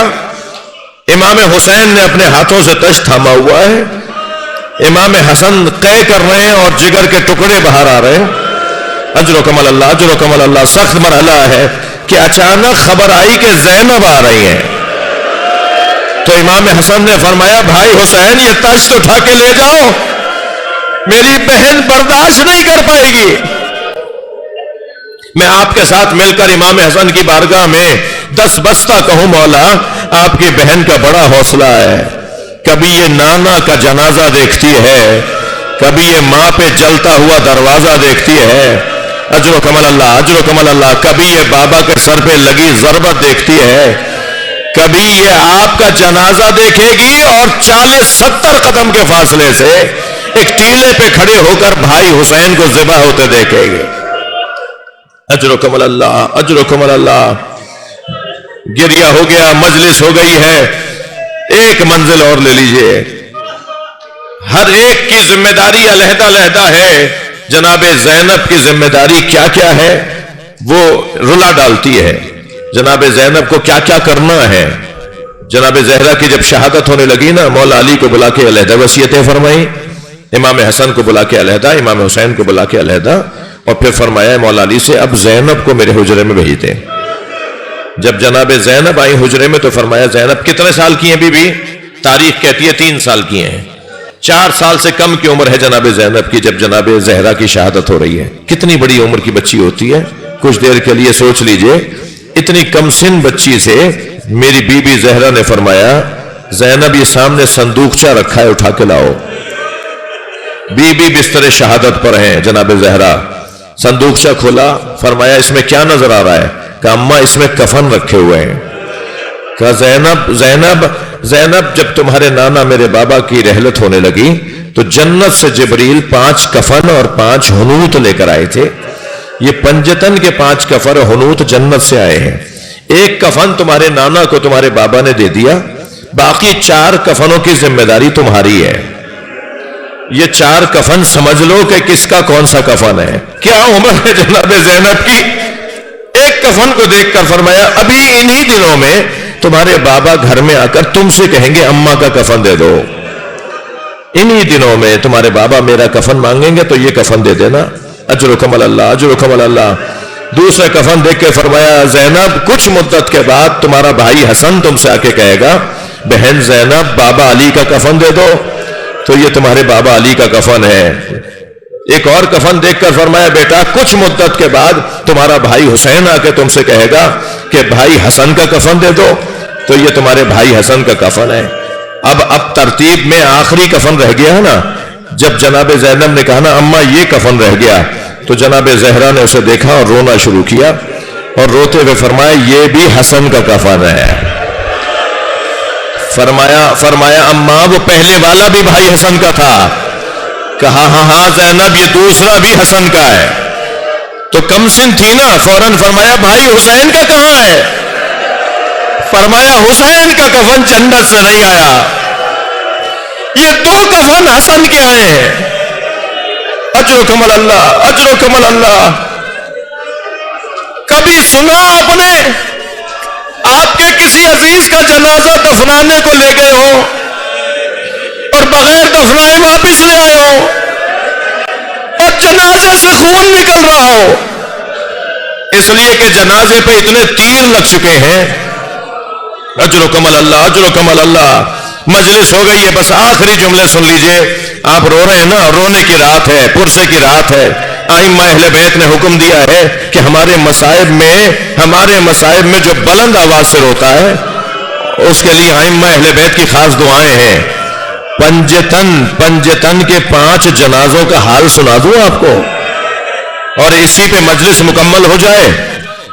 Speaker 1: امام حسین نے اپنے ہاتھوں سے تشت تھاما ہوا ہے، امام حسن قے کر رہے ہیں اور جگر کے ٹکڑے باہر آ رہے ہیں۔ اجرکم اللہ، اجرکم اللہ۔ سخت مرحلہ ہے کہ اچانک خبر آئی کہ زینب آ رہی ہیں، تو امام حسن نے فرمایا بھائی حسین یہ تشت اٹھا کے لے جاؤ، میری بہن برداشت نہیں کر پائے گی۔ میں آپ کے ساتھ مل کر امام حسن کی بارگاہ میں 10 بستہ کہوں مولا آپ کی بہن کا بڑا حوصلہ ہے، کبھی یہ نانا کا جنازہ دیکھتی ہے، کبھی یہ ماں پہ جلتا ہوا دروازہ دیکھتی ہے، اجرکم اللہ، اجرکم اللہ، کبھی یہ بابا کے سر پہ لگی ضربت دیکھتی ہے، کبھی یہ آپ کا جنازہ دیکھے گی اور 40-70 قدم کے فاصلے سے ایک ٹیلے پہ کھڑے ہو کر بھائی حسین کو ذبح ہوتے دیکھے گی۔ اجرکم اللہ، اجرکم اللہ۔ گریہ ہو گیا، مجلس ہو گئی ہے، ایک منزل اور لے لیجئے، ہر ایک کی ذمہ داری علیحدہ علیحدہ ہے۔ جناب زینب کی ذمہ داری کیا کیا ہے وہ رلا ڈالتی ہے، جناب زینب کو کیا کیا کرنا ہے۔ جناب زہرا کی جب شہادت ہونے لگی نا، مولا علی کو بلا کے علیحدہ وصیتیں فرمائی، امام حسن کو بلا کے علیحدہ، امام حسین کو بلا کے علیحدہ، اور پھر فرمایا مولا علی سے اب زینب کو میرے حجرے میں بھیج دیں۔ جب جناب زینب آئی حجرے میں تو فرمایا زینب کتنے سال کی ہیں بی بی؟ تاریخ کہتی ہے 3 سال کی ہیں، 4 سال سے کم کی عمر ہے جناب زینب کی جب جناب زہرا کی شہادت ہو رہی ہے۔ کتنی بڑی عمر کی بچی ہوتی ہے، کچھ دیر کے لیے سوچ لیجئے، اتنی کم سن بچی سے میری بی بی زہرا نے فرمایا زینب یہ سامنے صندوقچہ رکھا ہے اٹھا کے لاؤ۔ بی بی بستر شہادت پر ہیں جناب زہرا، صندوقچہ کھولا، فرمایا اس میں کیا نظر آ رہا ہے؟ کہا اماں اس میں کفن رکھے ہوئے ہیں۔ کہا زینب جب تمہارے نانا میرے بابا کی رحلت ہونے لگی تو جنت سے جبریل 5 کفن اور 5 حنوت لے کر آئے تھے، یہ پنجتن کے 5 کفن حنوت جنت سے آئے ہیں، ایک کفن تمہارے نانا کو تمہارے بابا نے دے دیا، باقی 4 کفنوں کی ذمہ داری تمہاری ہے۔ یہ 4 کفن سمجھ لو کہ کس کا کون سا کفن ہے۔ کیا عمر ہے جناب زینب کی؟ ایک کفن کو دیکھ کر فرمایا ابھی انہی دنوں میں تمہارے بابا گھر میں آ کر تم سے کہیں گے اماں کا کفن دے دو، انہی دنوں میں تمہارے بابا میرا کفن مانگیں گے تو یہ کفن دے دینا۔ اجرکم اللہ، اجرکم اللہ۔ دوسرا کفن دیکھ کے فرمایا زینب کچھ مدت کے بعد تمہارا بھائی حسن تم سے آ کے کہے گا بہن زینب بابا علی کا کفن دے دو، تو یہ تمہارے بابا علی کا کفن ہے۔ ایک اور کفن دیکھ کر فرمایا بیٹا کچھ مدت کے بعد تمہارا بھائی حسین آ کے تم سے کہے گا کہ بھائی حسن کا کفن دے دو، تو یہ تمہارے بھائی حسن کا کفن ہے۔ اب ترتیب میں آخری کفن رہ گیا ہے نا، جب جناب زینب نے کہا نا اماں یہ کفن رہ گیا، تو جناب زہرا نے اسے دیکھا اور رونا شروع کیا، اور روتے ہوئے فرمایا یہ بھی حسن کا کفن ہے۔ فرمایا اماں وہ پہلے والا بھی بھائی حسن کا تھا؟ کہا ہاں زینب یہ دوسرا بھی حسن کا ہے. تو کم سن تھی نا، فوراً فرمایا بھائی حسین کا کہاں ہے؟ فرمایا حسین کا کفن جنت سے نہیں آیا، یہ دو کفن حسن کے آئے ہیں. اجرکم اللہ، اجرکم اللہ. کبھی سنا آپ نے آپ کے کسی عزیز کا جنازہ دفنانے کو لے گئے ہو اور بغیر دفنائے واپس لے آئے ہو اور جنازے سے خون نکل رہا ہو؟ اس لیے کہ جنازے پہ اتنے تیر لگ چکے ہیں. اجرکم اللہ، اجرکم اللہ. مجلس ہو گئی ہے، بس آخری جملے سن لیجئے. آپ رو رہے ہیں نا، رونے کی رات ہے، پرسے کی رات ہے. ائمہ اہل بیت نے حکم دیا ہے کہ ہمارے مصائب میں جو بلند آواز سے روتا ہے اس کے لیے ائمہ اہل بیت کی خاص دعائیں ہیں. پنجتن کے 5 جنازوں کا حال سنا دوں آپ کو اور اسی پہ مجلس مکمل ہو جائے.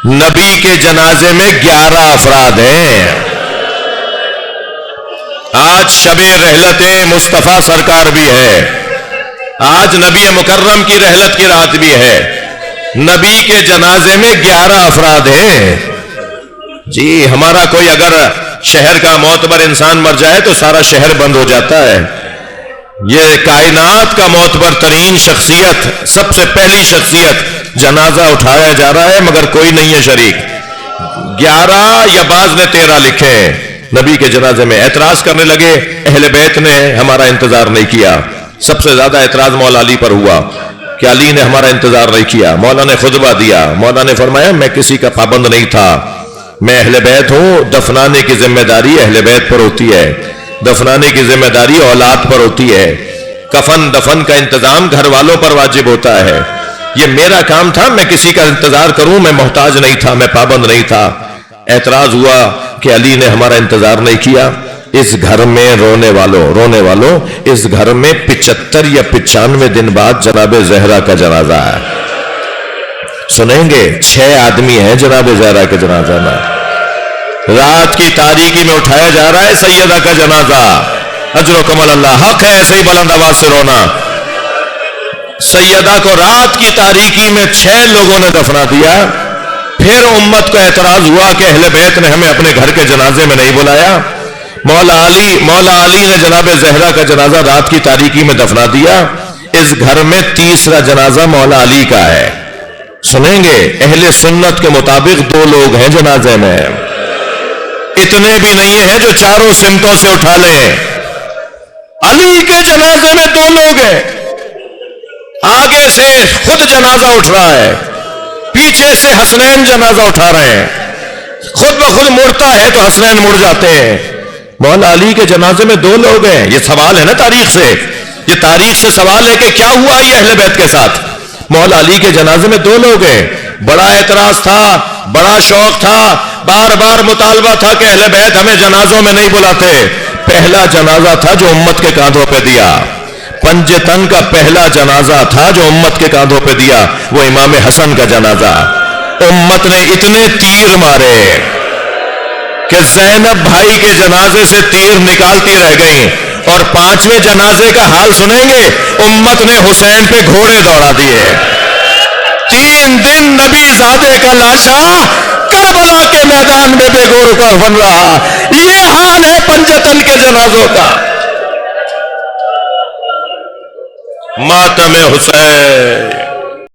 Speaker 1: نبی کے جنازے میں 11 افراد ہیں. آج شب رحلت مصطفیٰ سرکار بھی ہے، آج نبی مکرم کی رحلت کی رات بھی ہے. نبی کے جنازے میں 11 افراد ہیں. جی ہمارا کوئی اگر شہر کا معتبر انسان مر جائے تو سارا شہر بند ہو جاتا ہے. یہ کائنات کا معتبر ترین شخصیت، سب سے پہلی شخصیت، جنازہ اٹھایا جا رہا ہے مگر کوئی نہیں ہے شریک. 11 یا بعض نے 13 لکھے ہیں. نبی کے جنازے میں اعتراض کرنے لگے. اہل بیت نے ہمارا انتظار نہیں کیا. سب سے زیادہ اعتراض مولا علی پر ہوا کہ علی نے ہمارا انتظار نہیں کیا. مولا نے خطبہ دیا. مولا نے فرمایا میں کسی کا پابند نہیں تھا، میں اہل بیت ہوں. دفنانے کی ذمہ داری اہل بیت پر ہوتی ہے، دفنانے کی ذمہ داری اولاد پر ہوتی ہے. کفن دفن کا انتظام گھر والوں پر واجب ہوتا ہے. یہ میرا کام تھا، میں کسی کا انتظار کروں، میں محتاج نہیں تھا، میں پابند نہیں تھا. اعتراض ہوا کہ علی نے ہمارا انتظار نہیں کیا. اس گھر میں رونے والوں اس گھر میں 75 یا 95 دن بعد جناب زہرا کا جنازہ ہے. سنیں گے 6 آدمی ہیں جناب زہرا کے جنازہ میں. رات کی تاریکی میں اٹھایا جا رہا ہے سیدہ کا جنازہ. اجرکم اللہ. حق ہے ایسے ہی بلند آواز سے رونا. سیدہ کو رات کی تاریکی میں 6 لوگوں نے دفنا دیا. پھر امت کو اعتراض ہوا کہ اہل بیت نے ہمیں اپنے گھر کے جنازے میں نہیں بلایا. مولا علی نے جناب زہرا کا جنازہ رات کی تاریکی میں دفنا دیا. اس گھر میں تیسرا جنازہ مولا علی کا ہے. سنیں گے اہل سنت کے مطابق 2 لوگ ہیں جنازے میں. اتنے بھی نہیں ہیں جو چاروں سمتوں سے اٹھا لیں. علی کے جنازے میں 2 لوگ ہیں. آگے سے خود جنازہ اٹھ رہا ہے، پیچھے سے حسنین جنازہ اٹھا رہے ہیں. خود بخود مڑتا ہے تو حسنین مڑ جاتے ہیں. مولا علی کے جنازے میں 2 لوگ ہیں. یہ سوال ہے نا تاریخ سے، یہ تاریخ سے سوال ہے کہ کیا ہوا یہ اہل بیت کے ساتھ. مولا علی کے جنازے میں 2 لوگ ہیں. بڑا اعتراض تھا، بڑا شوق تھا، بار بار مطالبہ تھا کہ اہل بیت ہمیں جنازوں میں نہیں بلاتے. پہلا جنازہ تھا جو امت کے کاندھوں پہ دیا. پنجتن کا پہلا جنازہ تھا جو امت کے کاندھوں پہ دیا، وہ امام حسن کا جنازہ. امت نے اتنے تیر مارے کہ زینب بھائی کے جنازے سے تیر نکالتی رہ گئیں. اور 5ویں جنازے کا حال سنیں گے، امت نے حسین پہ گھوڑے دوڑا دیے. 3 دن نبی زادے کا لاشا کربلا کے میدان میں بے گور کا بن رہا. یہ حال ہے پنجتن کے جنازوں کا. ماتم حسین.